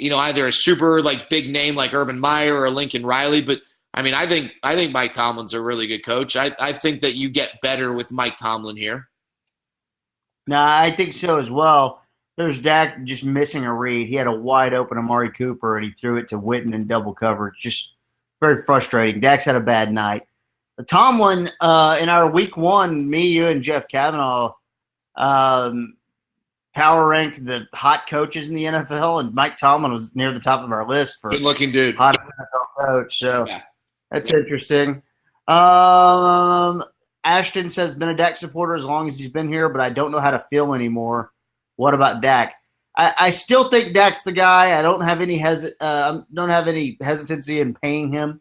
either a super like big name like Urban Meyer or Lincoln Riley, but I mean, I think Mike Tomlin's a really good coach. I think that you get better with Mike Tomlin here. No, I think so as well. There's Dak just missing a read. He had a wide open Amari Cooper, and he threw it to Witten in double coverage. Just very frustrating. Dak's had a bad night. Tomlin, in our week one, me, you, and Jeff Kavanaugh power ranked the hot coaches in the NFL, and Mike Tomlin was near the top of our list for good-looking dude, hottest NFL coach. So that's interesting. Ashton says, been a Dak supporter as long as he's been here, but I don't know how to feel anymore. What about Dak? I still think Dak's the guy. I don't have any hesitancy in paying him,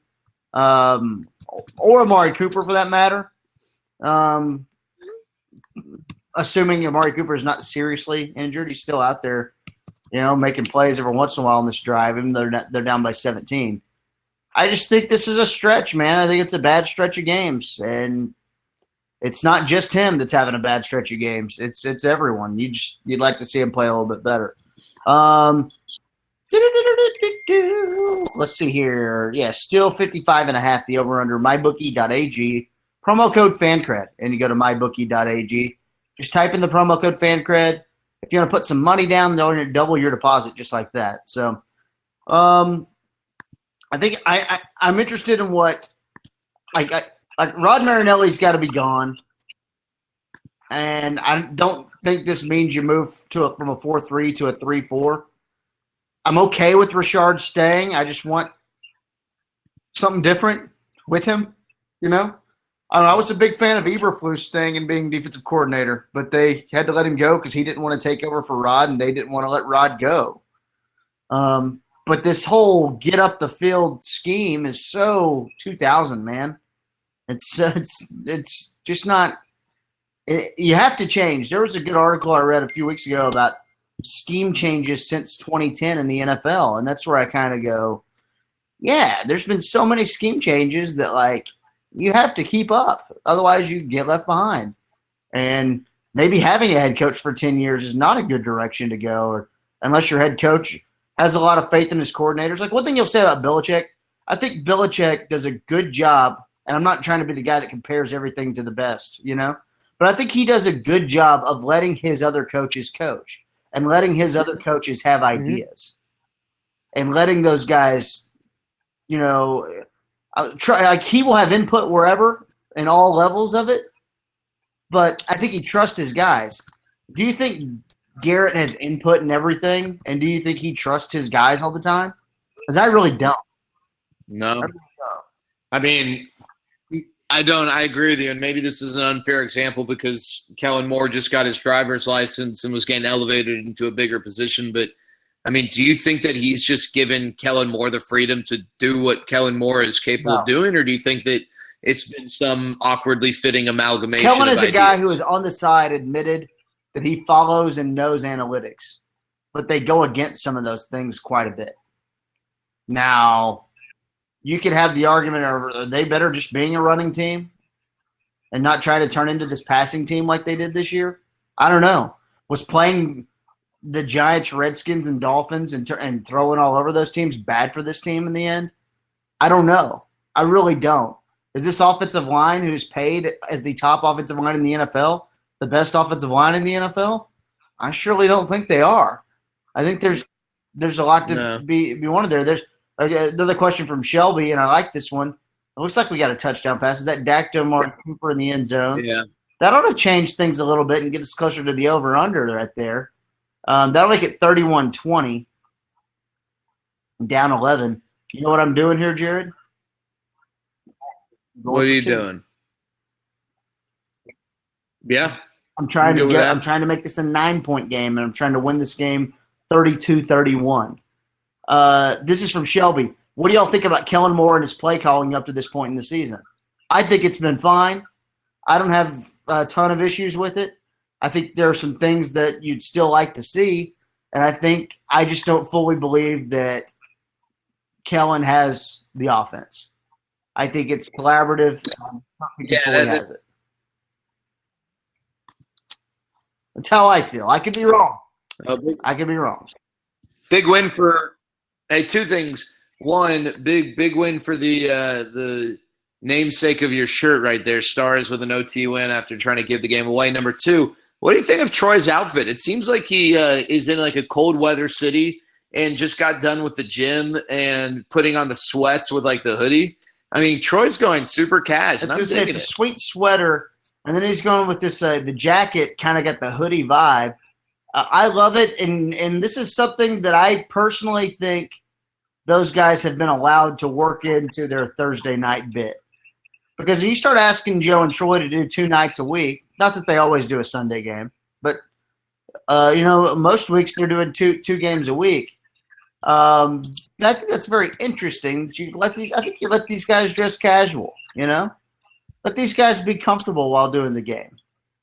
or Amari Cooper for that matter. Assuming Amari Cooper is not seriously injured, he's still out there, making plays every once in a while on this drive, even though they're down by 17. I just think this is a stretch, man. I think it's a bad stretch of games, and it's not just him that's having a bad stretch of games. It's everyone. You'd like to see him play a little bit better. Let's see here. Yeah, still 55.5 the over/under. MyBookie.ag. Promo code FanCred, and you go to MyBookie.ag. Just type in the promo code FanCred. If you want to put some money down, they'll double your deposit just like that. So, I think I'm interested in what like Rod Marinelli's got to be gone, and I don't think this means you move from a 4-3 to a 3-4. I'm okay with Richard staying. I just want something different with him. I was a big fan of Eberflus staying and being defensive coordinator, but they had to let him go because he didn't want to take over for Rod, and they didn't want to let Rod go. But this whole get up the field scheme is so 2000, man. It's just not. You have to change. There was a good article I read a few weeks ago about scheme changes since 2010 in the NFL, and that's where I kind of go, yeah, there's been so many scheme changes that you have to keep up, otherwise you get left behind. And maybe having a head coach for 10 years is not a good direction to go, or unless your head coach has a lot of faith in his coordinators. Like, one thing you'll say about Belichick, I think Belichick does a good job, and I'm not trying to be the guy that compares everything to the best, but I think he does a good job of letting his other coaches coach and letting his other coaches have ideas and letting those guys, he will have input wherever in all levels of it, but I think he trusts his guys. Do you think Garrett has input in everything, and do you think he trusts his guys all the time? Because I really don't. No. I mean, I don't. I agree with you, and maybe this is an unfair example because Kellen Moore just got his driver's license and was getting elevated into a bigger position. But, I mean, do you think that he's just given Kellen Moore the freedom to do what Kellen Moore is capable of doing, or do you think that it's been some awkwardly fitting amalgamation Kellen is of a ideas? guy who is on the side admitted that he follows and knows analytics, but they go against some of those things quite a bit. Now, you could have the argument, are they better just being a running team and not try to turn into this passing team like they did this year? I don't know. Was playing the Giants, Redskins, and Dolphins and throwing all over those teams bad for this team in the end? I don't know. I really don't. Is this offensive line, who's paid as the top offensive line in the NFL, the best offensive line in the NFL? I surely don't think they are. I think there's a lot to be wanted there. There's another question from Shelby, and I like this one. It looks like we got a touchdown pass. Is that Dak to Amari Cooper in the end zone? Yeah. That ought to change things a little bit and get us closer to the over-under right there. That'll make it 31-20, down 11. You know what I'm doing here, Jared? What are you doing? Yeah. I'm trying to make this a 9-point game, and I'm trying to win this game 32-31. This is from Shelby. What do y'all think about Kellen Moore and his play calling up to this point in the season? I think it's been fine. I don't have a ton of issues with it. I think there are some things that you'd still like to see, and I just don't fully believe that Kellen has the offense. I think it's collaborative. That's how I feel. I could be wrong. I could be wrong. Big win for – hey, two things. one, big win for the namesake of your shirt right there, Stars with an OT win after trying to give the game away. Number two, what do you think of Troy's outfit? It seems like he is in like a cold weather city and just got done with the gym and putting on the sweats with like the hoodie. I mean, Troy's going super cash, and I'm digging it's a sweet sweater, and then he's going with this the jacket, kind of got the hoodie vibe. I love it, and this is something that I personally think those guys have been allowed to work into their Thursday night bit. Because you start asking Joe and Troy to do 2 nights a week, not that they always do a Sunday game, but most weeks they're doing two games a week. I think that's very interesting. I think you let these guys dress casual, Let these guys be comfortable while doing the game,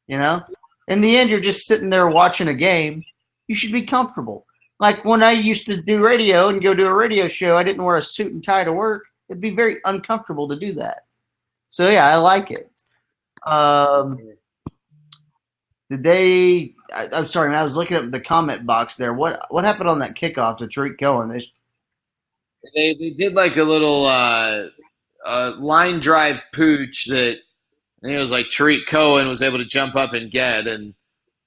In the end, you're just sitting there watching a game. You should be comfortable. Like when I used to do radio and go do a radio show, I didn't wear a suit and tie to work. It'd be very uncomfortable to do that. So, yeah, I like it. I'm sorry, man, I was looking at the comment box there. What happened on that kickoff to Tariq Cohen? They did like a little line drive pooch that I think it was like Tariq Cohen was able to jump up and get, and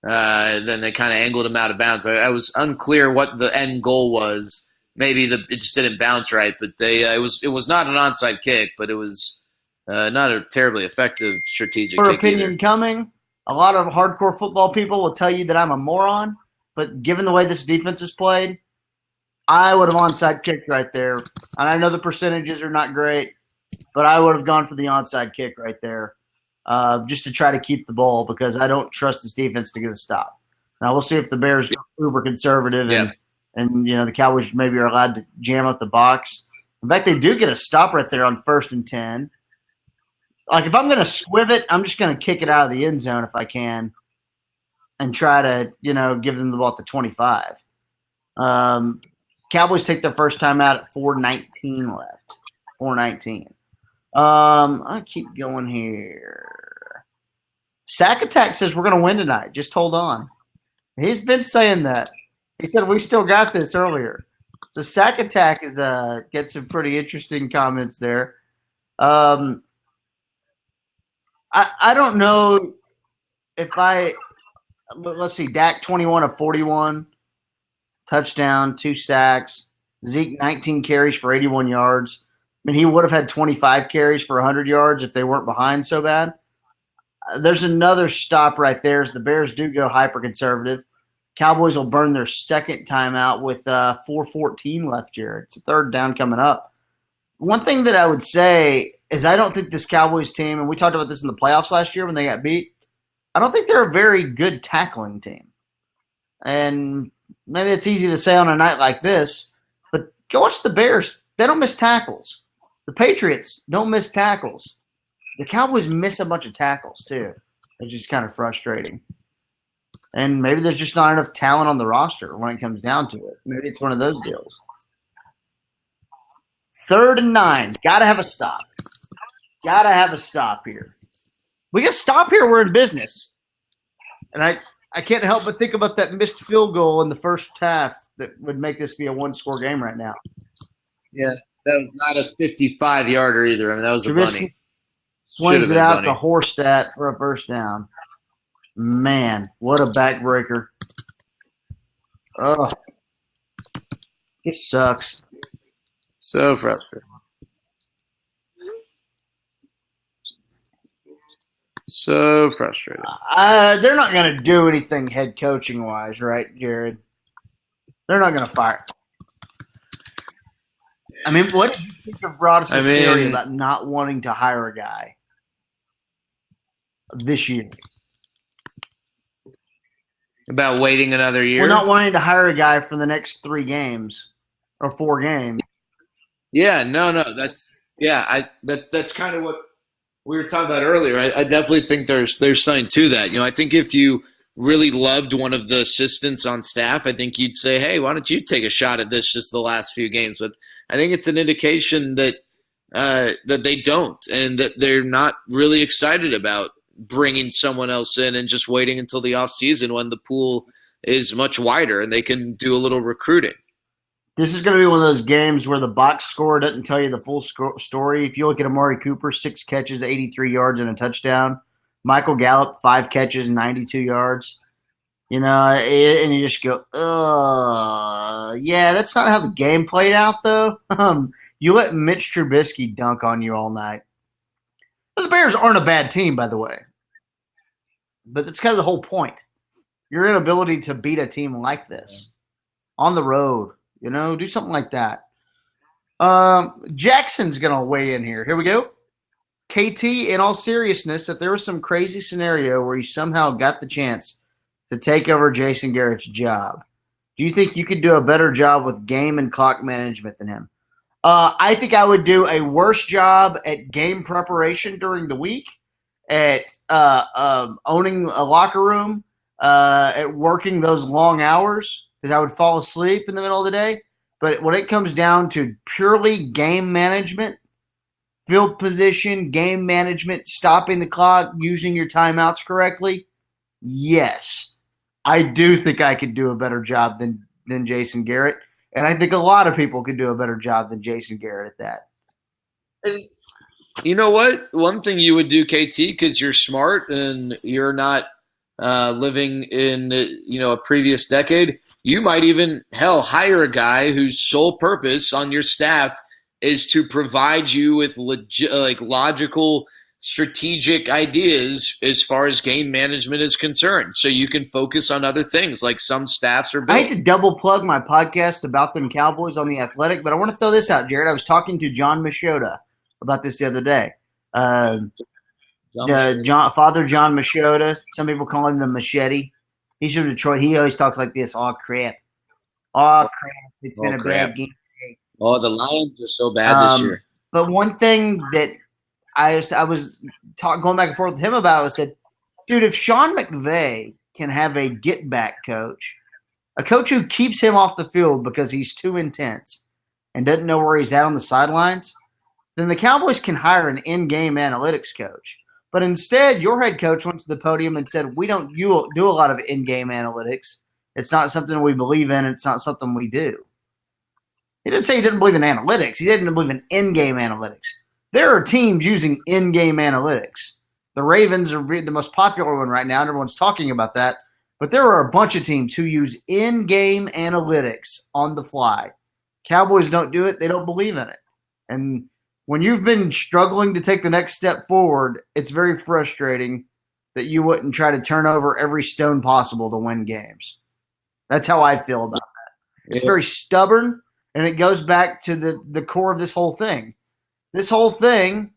then they kind of angled him out of bounds. I was unclear what the end goal was. Maybe it just didn't bounce right, but it was not an onside kick, but it was not a terribly effective strategic kick opinion either. Coming. A lot of hardcore football people will tell you that I'm a moron, but given the way this defense is played, I would have onside kicked right there. And I know the percentages are not great, but I would have gone for the onside kick right there just to try to keep the ball because I don't trust this defense to get a stop. Now, we'll see if the Bears go uber conservative and the Cowboys maybe are allowed to jam up the box. In fact, they do get a stop right there on 1st and 10. Like, if I'm going to squiv it, I'm just going to kick it out of the end zone if I can and try to, give them the ball at the 25. Cowboys take their first time out at 4:19 left. 4:19. I'll keep going here. Sack Attack says we're going to win tonight. Just hold on. He's been saying that. He said we still got this earlier. So Sack Attack is gets some pretty interesting comments there. I don't know if let's see, Dak 21 of 41, touchdown, 2 sacks. Zeke 19 carries for 81 yards. I mean, he would have had 25 carries for 100 yards if they weren't behind so bad. There's another stop right there as the Bears do go hyper-conservative. Cowboys will burn their second timeout with 4:14 left here. It's a 3rd down coming up. One thing that I would say is I don't think this Cowboys team, and we talked about this in the playoffs last year when they got beat, I don't think they're a very good tackling team. And maybe it's easy to say on a night like this, but go watch the Bears. They don't miss tackles. The Patriots don't miss tackles. The Cowboys miss a bunch of tackles too, which is kind of frustrating. And maybe there's just not enough talent on the roster when it comes down to it. Maybe it's one of those deals. 3rd and 9. Got to have a stop. Got to have a stop here. We got to stop here. We're in business. And I can't help but think about that missed field goal in the first half that would make this be a 1-score game right now. Yeah, that was not a 55-yarder either. I mean, that was a bunny. Swings it out to Horstat for a first down. Man, what a backbreaker. Oh, it sucks. So frustrating. So frustrating. They're not going to do anything head coaching wise, right, Jared? They're not going to fire. I mean, what do you think of Rodgers' theory about not wanting to hire a guy this year? About waiting another year? We're not wanting to hire a guy for the next 3 games or 4 games. Yeah, no. That's kind of what we were talking about earlier. I definitely think there's something to that. I think if you really loved one of the assistants on staff, I think you'd say, hey, why don't you take a shot at this just the last few games? But I think it's an indication that they don't and that they're not really excited about bringing someone else in and just waiting until the offseason when the pool is much wider and they can do a little recruiting. This is going to be one of those games where the box score doesn't tell you the full story. If you look at Amari Cooper, 6 catches, 83 yards, and a touchdown. Michael Gallup, 5 catches, 92 yards. And you just go, yeah, that's not how the game played out, though. You let Mitch Trubisky dunk on you all night. The Bears aren't a bad team, by the way. But that's kind of the whole point. Your inability to beat a team like this on the road, do something like that. Jackson's going to weigh in here. Here we go. KT, in all seriousness, if there was some crazy scenario where you somehow got the chance to take over Jason Garrett's job, do you think you could do a better job with game and clock management than him? I think I would do a worse job at game preparation during the week, at owning a locker room, at working those long hours, because I would fall asleep in the middle of the day. But when it comes down to purely game management, field position, game management, stopping the clock, using your timeouts correctly, yes, I do think I could do a better job than Jason Garrett. And I think a lot of people could do a better job than Jason Garrett at that. And you know what? One thing you would do, KT, because you're smart and you're not living in a previous decade, you might even hire a guy whose sole purpose on your staff is to provide you with logical, strategic ideas as far as game management is concerned, so you can focus on other things like some staffs are built. I hate to double plug my podcast about them Cowboys on The Athletic, but I want to throw this out, Jared. I was talking to John Machota about this the other day. Father John Machota. Some people call him the Machete. He's from Detroit. He always talks like this. Oh, crap. It's been a bad game. Oh, the Lions are so bad this year. But one thing that I was going back and forth with him about, I said, dude, if Sean McVay can have a get-back coach, a coach who keeps him off the field because he's too intense and doesn't know where he's at on the sidelines, then the Cowboys can hire an in-game analytics coach. But instead, your head coach went to the podium and said, we don't do a lot of in-game analytics. It's not something we believe in. It's not something we do. He didn't say he didn't believe in analytics. He didn't believe in in-game analytics. There are teams using in-game analytics. The Ravens are the most popular one right now, and everyone's talking about that. But there are a bunch of teams who use in-game analytics on the fly. Cowboys don't do it. They don't believe in it. And when you've been struggling to take the next step forward, it's very frustrating that you wouldn't try to turn over every stone possible to win games. That's how I feel about that. It's very stubborn, and it goes back to the core of this whole thing. This whole thing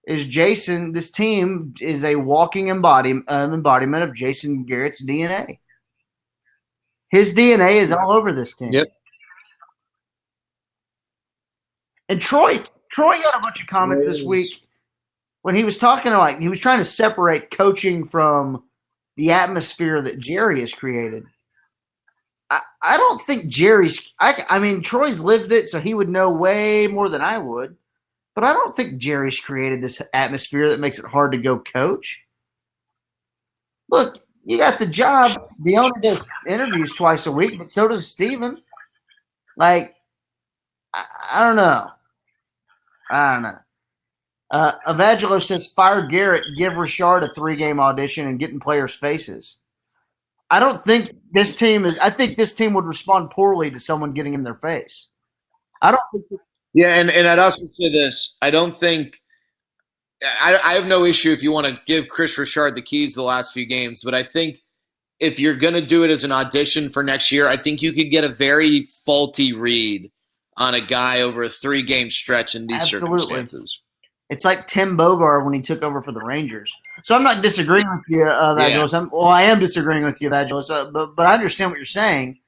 is Jason. This team is a walking embodiment of Jason Garrett's DNA. His DNA is all over this team. Yep. And Troy got a bunch of comments this week when he was talking he was trying to separate coaching from the atmosphere that Jerry has created. I don't think Troy's lived it, so he would know way more than I would. But I don't think Jerry's created this atmosphere that makes it hard to go coach. Look, you got the job. The owner does interviews twice a week, but so does Steven. I don't know. Evangelo says, fire Garrett, give Richard a 3-game audition and get in players' faces. I don't think this team I think this team would respond poorly to someone getting in their face. I don't think Yeah, and I'd also say this. I don't think I have no issue if you want to give Chris Richard the keys the last few games, but I think if you're going to do it as an audition for next year, I think you could get a very faulty read on a guy over a 3-game stretch in these circumstances. It's like Tim Bogard when he took over for the Rangers. So I'm not disagreeing with you, Evangelos. Yeah. I am disagreeing with you, Evangelos, but I understand what you're saying.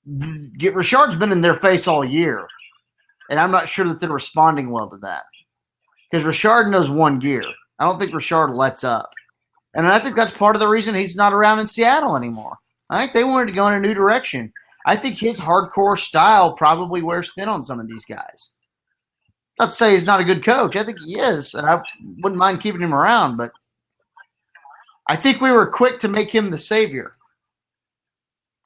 Richard's been in their face all year. And I'm not sure that they're responding well to that. Because Richard knows one gear. I don't think Richard lets up. And I think that's part of the reason he's not around in Seattle anymore. I think they wanted to go in a new direction. I think his hardcore style probably wears thin on some of these guys. Not to say he's not a good coach. I think he is. And I wouldn't mind keeping him around. But I think we were quick to make him the savior.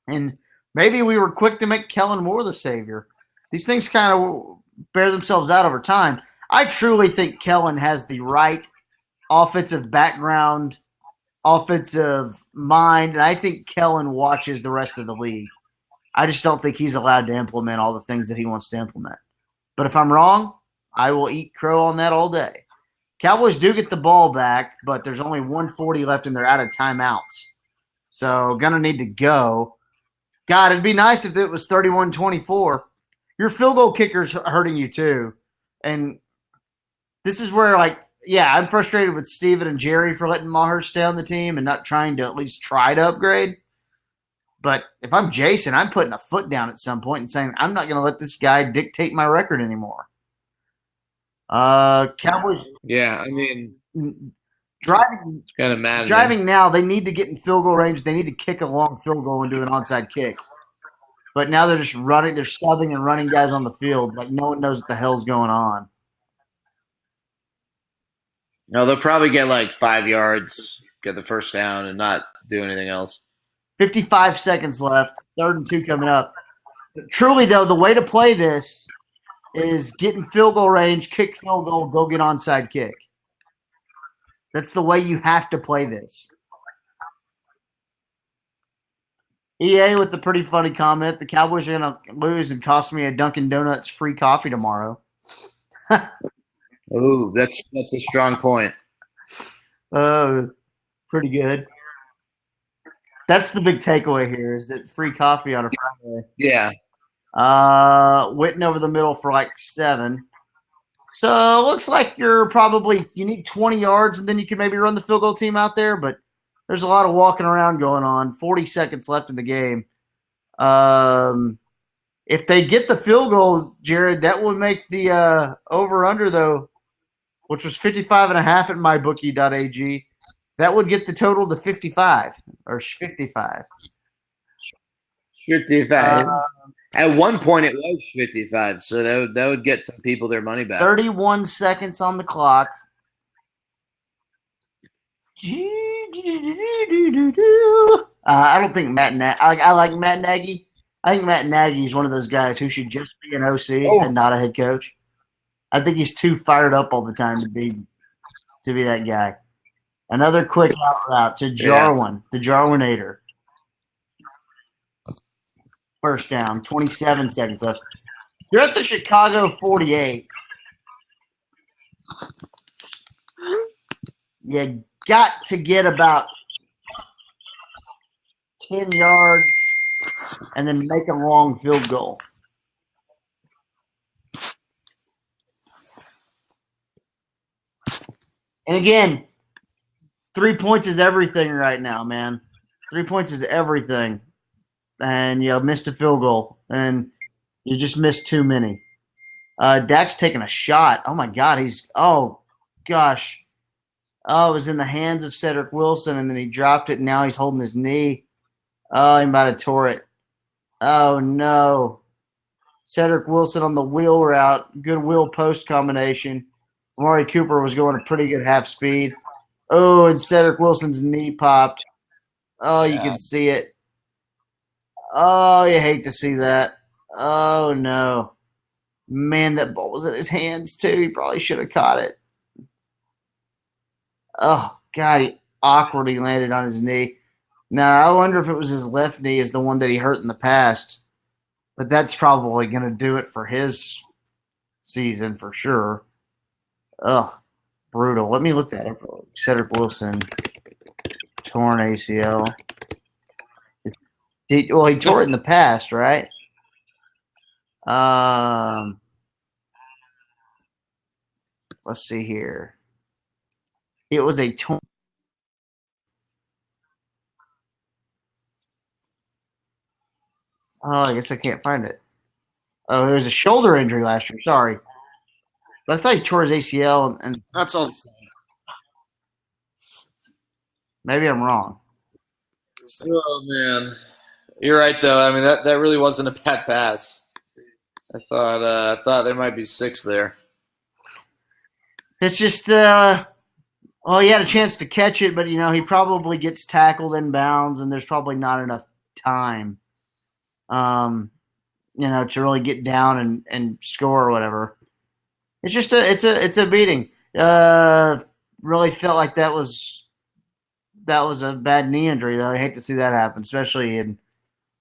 And Maybe we were quick to make Kellen Moore the savior. These things kind of bear themselves out over time. I truly think Kellen has the right offensive background, offensive mind, and I think Kellen watches the rest of the league. I just don't think he's allowed to implement all the things that he wants to implement. But if I'm wrong, I will eat crow on that all day. Cowboys do get the ball back, but there's only 140 left and they're out of timeouts. So going to need to go. God, it'd be nice if it was 31-24. Your field goal kicker's hurting you too. And this is where, like, yeah, I'm frustrated with Steven and Jerry for letting Maher stay on the team and not trying to at least try to upgrade. But if I'm Jason, I'm putting a foot down at some point and saying, I'm not going to let this guy dictate my record anymore. Cowboys. Yeah, I mean, driving kind of mad. Driving now, they need to get in field goal range. They need to kick a long field goal and do an onside kick. But now they're just running. They're subbing and running guys on the field. Like, no one knows what the hell's going on. No, they'll probably get like 5 yards, get the first down, and not do anything else. 55 seconds left. 3rd and 2 coming up. Truly, though, the way to play this is get in field goal range, kick field goal, go get onside kick. That's the way you have to play this. EA with the pretty funny comment, the Cowboys are going to lose and cost me a Dunkin' Donuts free coffee tomorrow. Ooh, that's a strong point. Pretty good. That's the big takeaway here is that free coffee on a Friday. Yeah. Witten over the middle for like 7. So it looks like you need 20 yards and then you can maybe run the field goal team out there, but there's a lot of walking around going on. 40 seconds left in the game. If they get the field goal, Jared, that would make the over-under, though, which was 55.5 at MyBookie.ag. That would get the total to 55 or 55. 55. At one point, it was 55, so that would get some people their money back. 31 seconds on the clock. I don't think I like Matt Nagy. I think Matt Nagy is one of those guys who should just be an OC and not a head coach. I think he's too fired up all the time to be that guy. Another quick out route to Jarwin, the Jarwinator. First down, 27 seconds left. You're at the Chicago 48. You got to get about 10 yards and then make a long field goal. And again, 3 points is everything right now, man. 3 points is everything. And you missed a field goal, and you just missed too many. Dak's taking a shot. Oh, my God. Gosh. Oh, it was in the hands of Cedric Wilson, and then he dropped it, and now he's holding his knee. Oh, he might have tore it. Oh, no. Cedric Wilson on the wheel route. Good wheel post combination. Amari Cooper was going a pretty good half speed. Oh, and Cedric Wilson's knee popped. Oh, you can see it. Oh, you hate to see that. Oh, no. Man, that ball was in his hands, too. He probably should have caught it. Oh, God, he awkwardly landed on his knee. Now, I wonder if it was his left knee is the one that he hurt in the past. But that's probably going to do it for his season for sure. Oh, brutal. Let me look that up. Cedric Wilson, torn ACL. He tore it in the past, right? Let's see here. It was a torn. Oh, I guess I can't find it. Oh, it was a shoulder injury last year. Sorry. But I thought he tore his ACL, and That's all. Maybe I'm wrong. Oh, man. You're right, though. I mean, that really wasn't a bad pass. I thought there might be 6 there. It's just, he had a chance to catch it, but, he probably gets tackled in bounds, and there's probably not enough time. to really get down and score or whatever. It's just it's a beating. Really felt like that was a bad knee injury, though. I hate to see that happen, especially in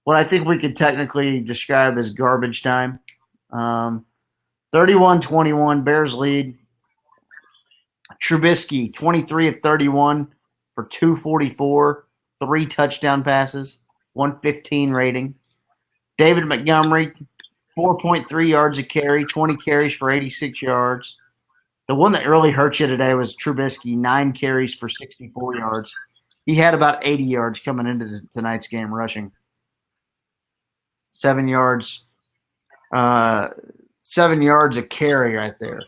what I think we could technically describe as garbage time. 31-21, Bears lead. Trubisky, 23 of 31 for 244, 3 touchdown passes, 115 rating. David Montgomery, 4.3 yards a carry, 20 carries for 86 yards. The one that really hurt you today was Trubisky, 9 carries for 64 yards. He had about 80 yards coming into tonight's game rushing. 7 yards. 7 yards a carry right there.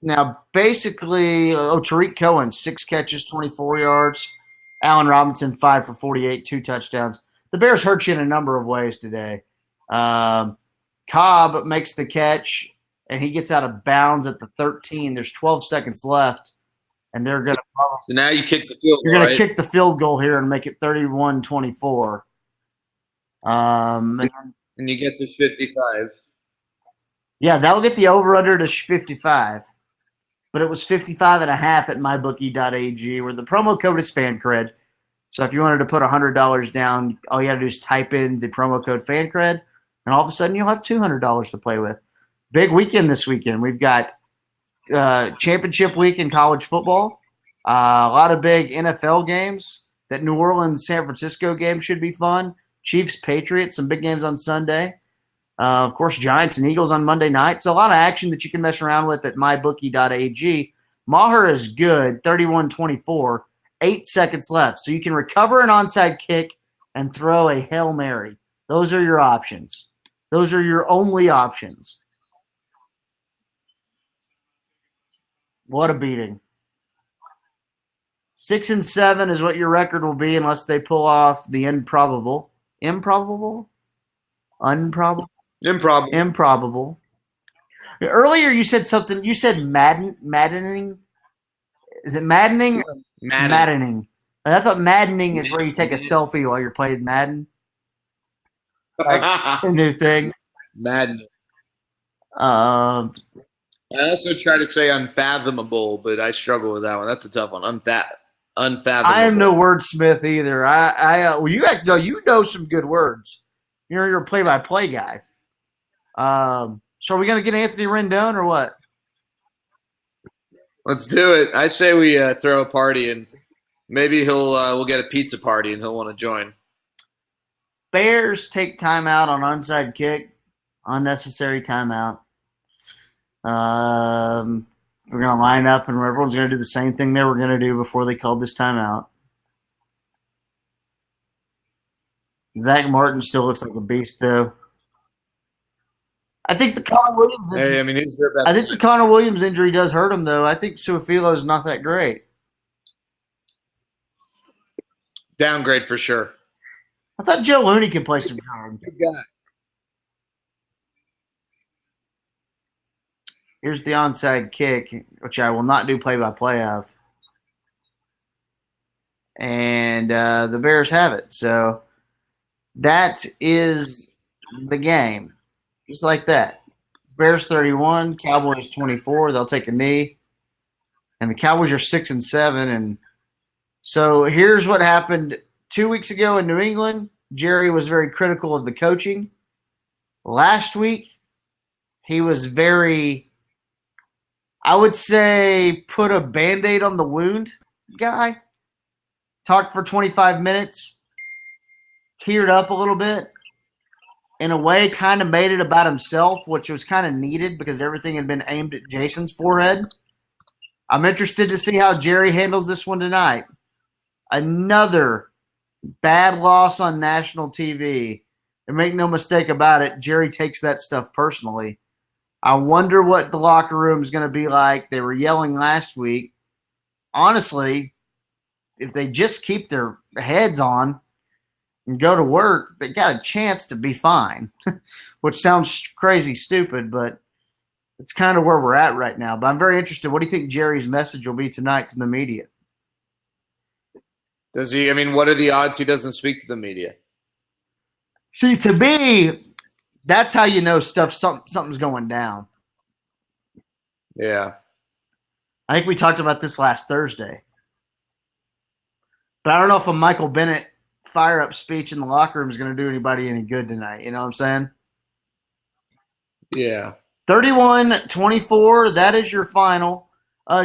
Now, basically, Tariq Cohen, 6 catches, 24 yards. Allen Robinson, 5 for 48, 2 touchdowns. The Bears hurt you in a number of ways today. Cobb makes the catch, and he gets out of bounds at the 13. There's 12 seconds left, and they're going to – So now you kick the field goal, You're going to right? kick the field goal here and make it 31-24. And you get to 55. Yeah, that will get the over-under to 55. But it was 55.5 at MyBookie.ag, where the promo code is FanCred. So if you wanted to put $100 down, all you got to do is type in the promo code FanCred, and all of a sudden you'll have $200 to play with. Big weekend this weekend. We've got championship week in college football. A lot of big NFL games. That New Orleans-San Francisco game should be fun. Chiefs-Patriots, some big games on Sunday. Of course, Giants and Eagles on Monday night. So a lot of action that you can mess around with at mybookie.ag. Maher is good, 31-24, 8 seconds left. So you can recover an onside kick and throw a Hail Mary. Those are your options. Those are your only options. What a beating. 6-7 is what your record will be unless they pull off the improbable. Improbable? Unprobable? Improbable. Earlier you said something. You said maddening. Is it maddening? Maddening. I thought maddening is where you take a selfie while you're playing Madden. A new thing. Maddening. I also try to say unfathomable, but I struggle with that one. That's a tough one. Unfathomable. I am no wordsmith either. Well, you know some good words. You're a play-by-play guy. So are we going to get Anthony Rendon or what? Let's do it. I say we throw a party, and maybe we'll get a pizza party, and he'll want to join. Bears take timeout on onside kick. Unnecessary timeout. We're going to line up, and everyone's going to do the same thing they were going to do before they called this timeout. Zach Martin still looks like a beast, though. I think the Connor Williams injury, he's their best. I think the Connor Williams injury does hurt him, though. I think Suafilo's not that great. Downgrade for sure. I thought Joe Looney could play some time. Good guy. Here's the onside kick, which I will not do play-by-play of. And the Bears have it. So that is the game. Just like that. Bears 31, Cowboys 24. They'll take a knee. And the Cowboys are 6-7. And so here's what happened 2 weeks ago in New England. Jerry was very critical of the coaching. Last week, he was very, I would say, put a Band-Aid on the wound guy. Talked for 25 minutes. Teared up a little bit. In a way, kind of made it about himself, which was kind of needed because everything had been aimed at Jason's forehead. I'm interested to see how Jerry handles this one tonight. Another bad loss on national TV. And make no mistake about it, Jerry takes that stuff personally. I wonder what the locker room is going to be like. They were yelling last week. Honestly, if they just keep their heads on and go to work, they got a chance to be fine, which sounds crazy stupid, but it's kind of where we're at right now. But I'm very interested. What do you think Jerry's message will be tonight to the media? Does he? What are the odds he doesn't speak to the media? See, to me, that's how you know something's going down. Yeah. I think we talked about this last Thursday. But I don't know if a Michael Bennett fire-up speech in the locker room is going to do anybody any good tonight. You know what I'm saying? Yeah. 31-24, that is your final.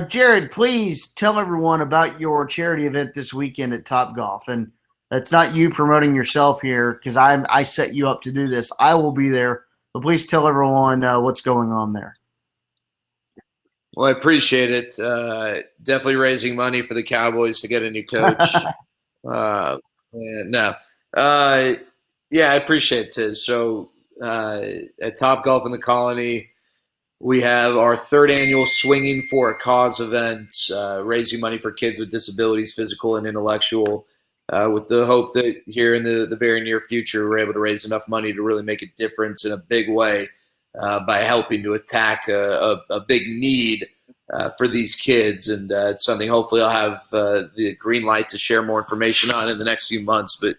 Jared, please tell everyone about your charity event this weekend at Topgolf. And it's not you promoting yourself here because I set you up to do this. I will be there. But please tell everyone what's going on there. Well, I appreciate it. Definitely raising money for the Cowboys to get a new coach. Yeah, I appreciate it. So at Topgolf in the Colony, we have our third annual Swinging for a Cause event, raising money for kids with disabilities, physical and intellectual, with the hope that here in the very near future, we're able to raise enough money to really make a difference in a big way by helping to attack a big need for these kids. And it's something hopefully I'll have the green light to share more information on in the next few months. But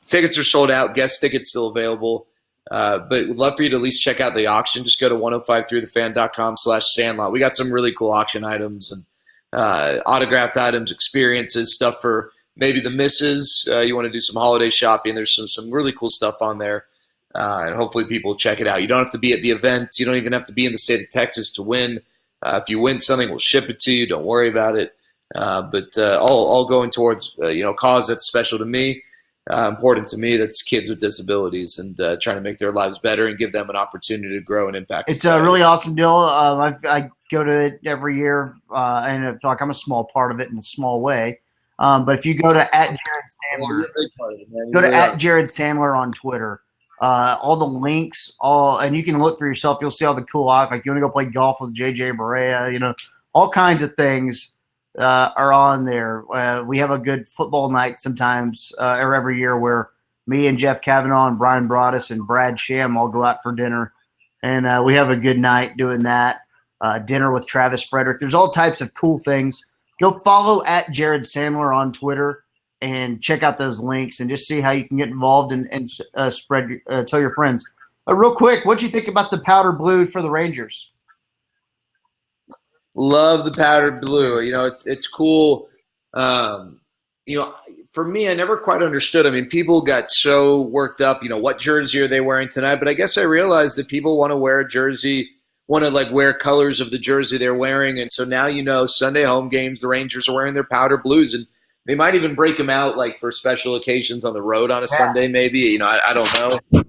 tickets are sold out. Guest tickets still available. But we'd love for you to at least check out the auction. Just go to 1053thefan.com/Sandlot. We got some really cool auction items and autographed items, experiences, stuff for maybe the misses. You want to do some holiday shopping. There's some really cool stuff on there. And hopefully people will check it out. You don't have to be at the event. You don't even have to be in the state of Texas to win. If you win something, we'll ship it to you. Don't worry about it. But all going towards a cause that's special to me. Important to me, that's kids with disabilities, and trying to make their lives better and give them an opportunity to grow and impact It's society. a really awesome deal. I go to it every year, and I feel like I'm a small part of it in a small way. But if you go to @Jared Sandler on Twitter, all the links, and you can look for yourself. You'll see all the cool like you want to go play golf with JJ Barea, all kinds of things are on there. We have a good football night sometimes or every year where me and Jeff Kavanaugh and Brian Broaddus and Brad Sham all go out for dinner, and we have a good night doing that. Dinner with Travis Frederick. There's all types of cool things. Go follow @Jared Sandler on Twitter and check out those links and just see how you can get involved and spread. Tell your friends. Real quick, what'd you think about the powder blue for the Rangers? Love the powdered blue. It's cool. For me, I never quite understood. I mean, people got so worked up. What jersey are they wearing tonight? But I guess I realized that people want to wear a jersey, want to wear colors of the jersey they're wearing. And so now Sunday home games, the Rangers are wearing their powder blues, and they might even break them out for special occasions on the road on a Sunday, maybe. I don't know. But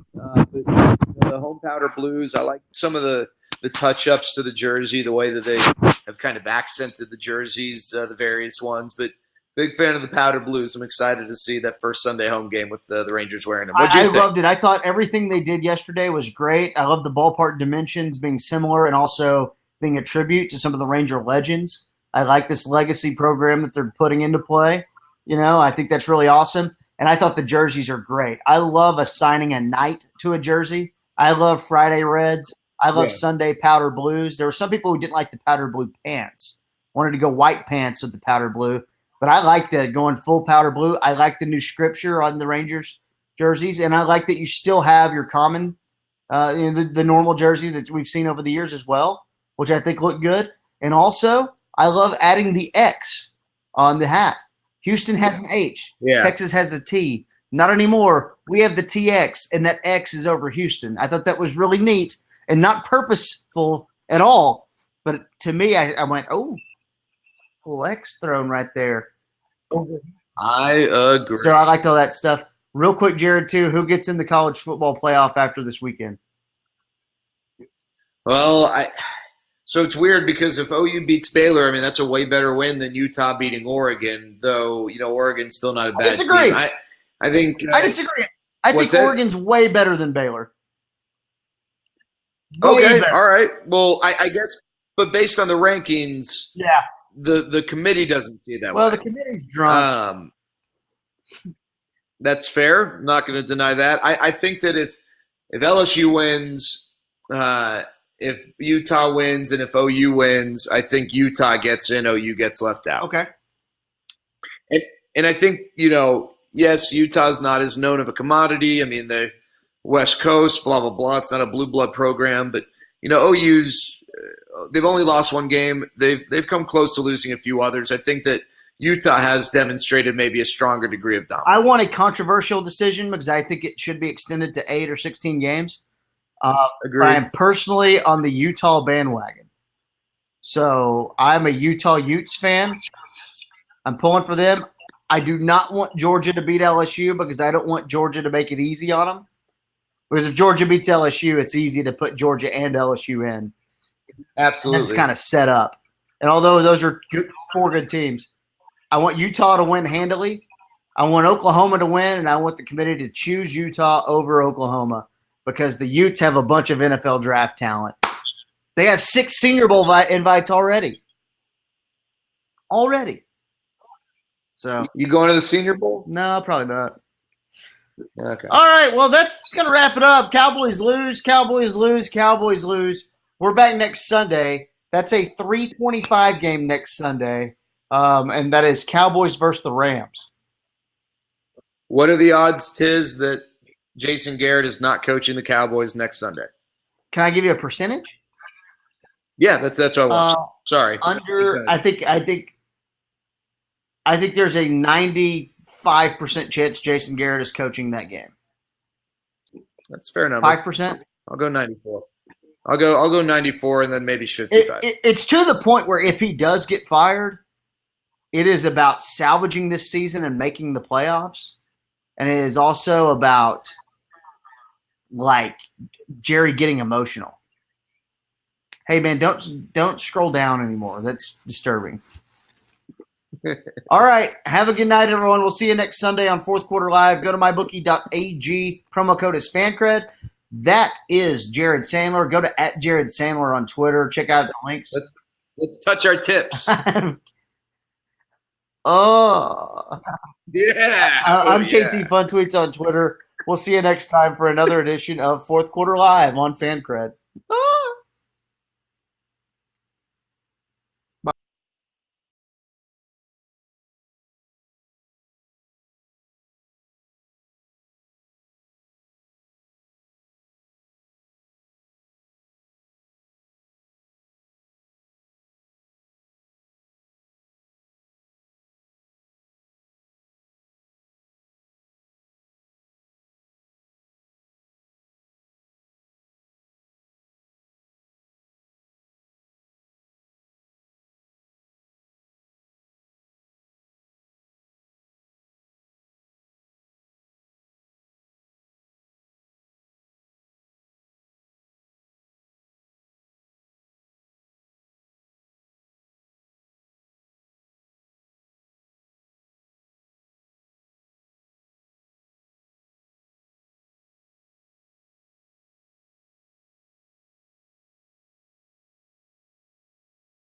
the home powder blues, I like some of the touch-ups to the jersey, the way that they have kind of accented the jerseys, the various ones. But big fan of the powder blues. I'm excited to see that first Sunday home game with the Rangers wearing them. What'd you think? I loved it. I thought everything they did yesterday was great. I love the ballpark dimensions being similar and also being a tribute to some of the Ranger legends. I like this legacy program that they're putting into play. I think that's really awesome. And I thought the jerseys are great. I love assigning a night to a jersey. I love Friday Reds. I love Sunday powder blues. There were some people who didn't like the powder blue pants, wanted to go white pants with the powder blue. But I like going full powder blue. I like the new scripture on the Rangers jerseys. And I like that you still have your common, the normal jersey that we've seen over the years as well, which I think look good. And also, I love adding the X on the hat. Houston has an H. Yeah. Texas has a T. Not anymore. We have the TX, and that X is over Houston. I thought that was really neat and not purposeful at all. But to me, I went, oh, little X thrown right there. I agree. So I liked all that stuff. Real quick, Jared, too, who gets in the college football playoff after this weekend? Well, so it's weird because if OU beats Baylor, I mean, that's a way better win than Utah beating Oregon, though, Oregon's still not a bad team. I think I disagree. I think Oregon's way better than Baylor. Okay, all right. Well, I guess, but based on the rankings, the committee doesn't see it that way. Well, the committee's drunk. That's fair. I'm not going to deny that. I think that if LSU wins, if Utah wins, and if OU wins, I think Utah gets in, OU gets left out. Okay. And I think, yes, Utah's not as known of a commodity. I mean, the West Coast, blah, blah, blah. It's not a blue blood program. But, OU's they've only lost one game. They've come close to losing a few others. I think that Utah has demonstrated maybe a stronger degree of dominance. I want a controversial decision because I think it should be extended to 8 or 16 games. Agreed. But I am personally on the Utah bandwagon. So I'm a Utah Utes fan. I'm pulling for them. I do not want Georgia to beat LSU because I don't want Georgia to make it easy on them. Because if Georgia beats LSU, it's easy to put Georgia and LSU in. Absolutely. And it's kind of set up. And although those are four good teams, I want Utah to win handily. I want Oklahoma to win, and I want the committee to choose Utah over Oklahoma because the Utes have a bunch of NFL draft talent. They have 6 Senior Bowl invites already. So you going to the Senior Bowl? No, probably not. Okay. All right, well, that's going to wrap it up. Cowboys lose, Cowboys lose, Cowboys lose. We're back next Sunday. That's a 3:25 game next Sunday, and that is Cowboys versus the Rams. What are the odds, Tiz, that Jason Garrett is not coaching the Cowboys next Sunday? Can I give you a percentage? Yeah, that's what I want. Sorry. I think there's a 95% chance Jason Garrett is coaching that game. That's a fair number. 5%? I'll go 94. I'll go 94 and then maybe 55. It's to the point where if he does get fired, it is about salvaging this season and making the playoffs. And it is also about like Jerry getting emotional. Hey man, don't scroll down anymore. That's disturbing. All right. Have a good night, everyone. We'll see you next Sunday on Fourth Quarter Live. Go to mybookie.ag. Promo code is FanCred. That is Jared Sandler. Go to @JaredSandler on Twitter. Check out the links. Let's touch our tips. Oh. Yeah. I'm KT Fun Tweets on Twitter. We'll see you next time for another edition of Fourth Quarter Live on FanCred. Ah.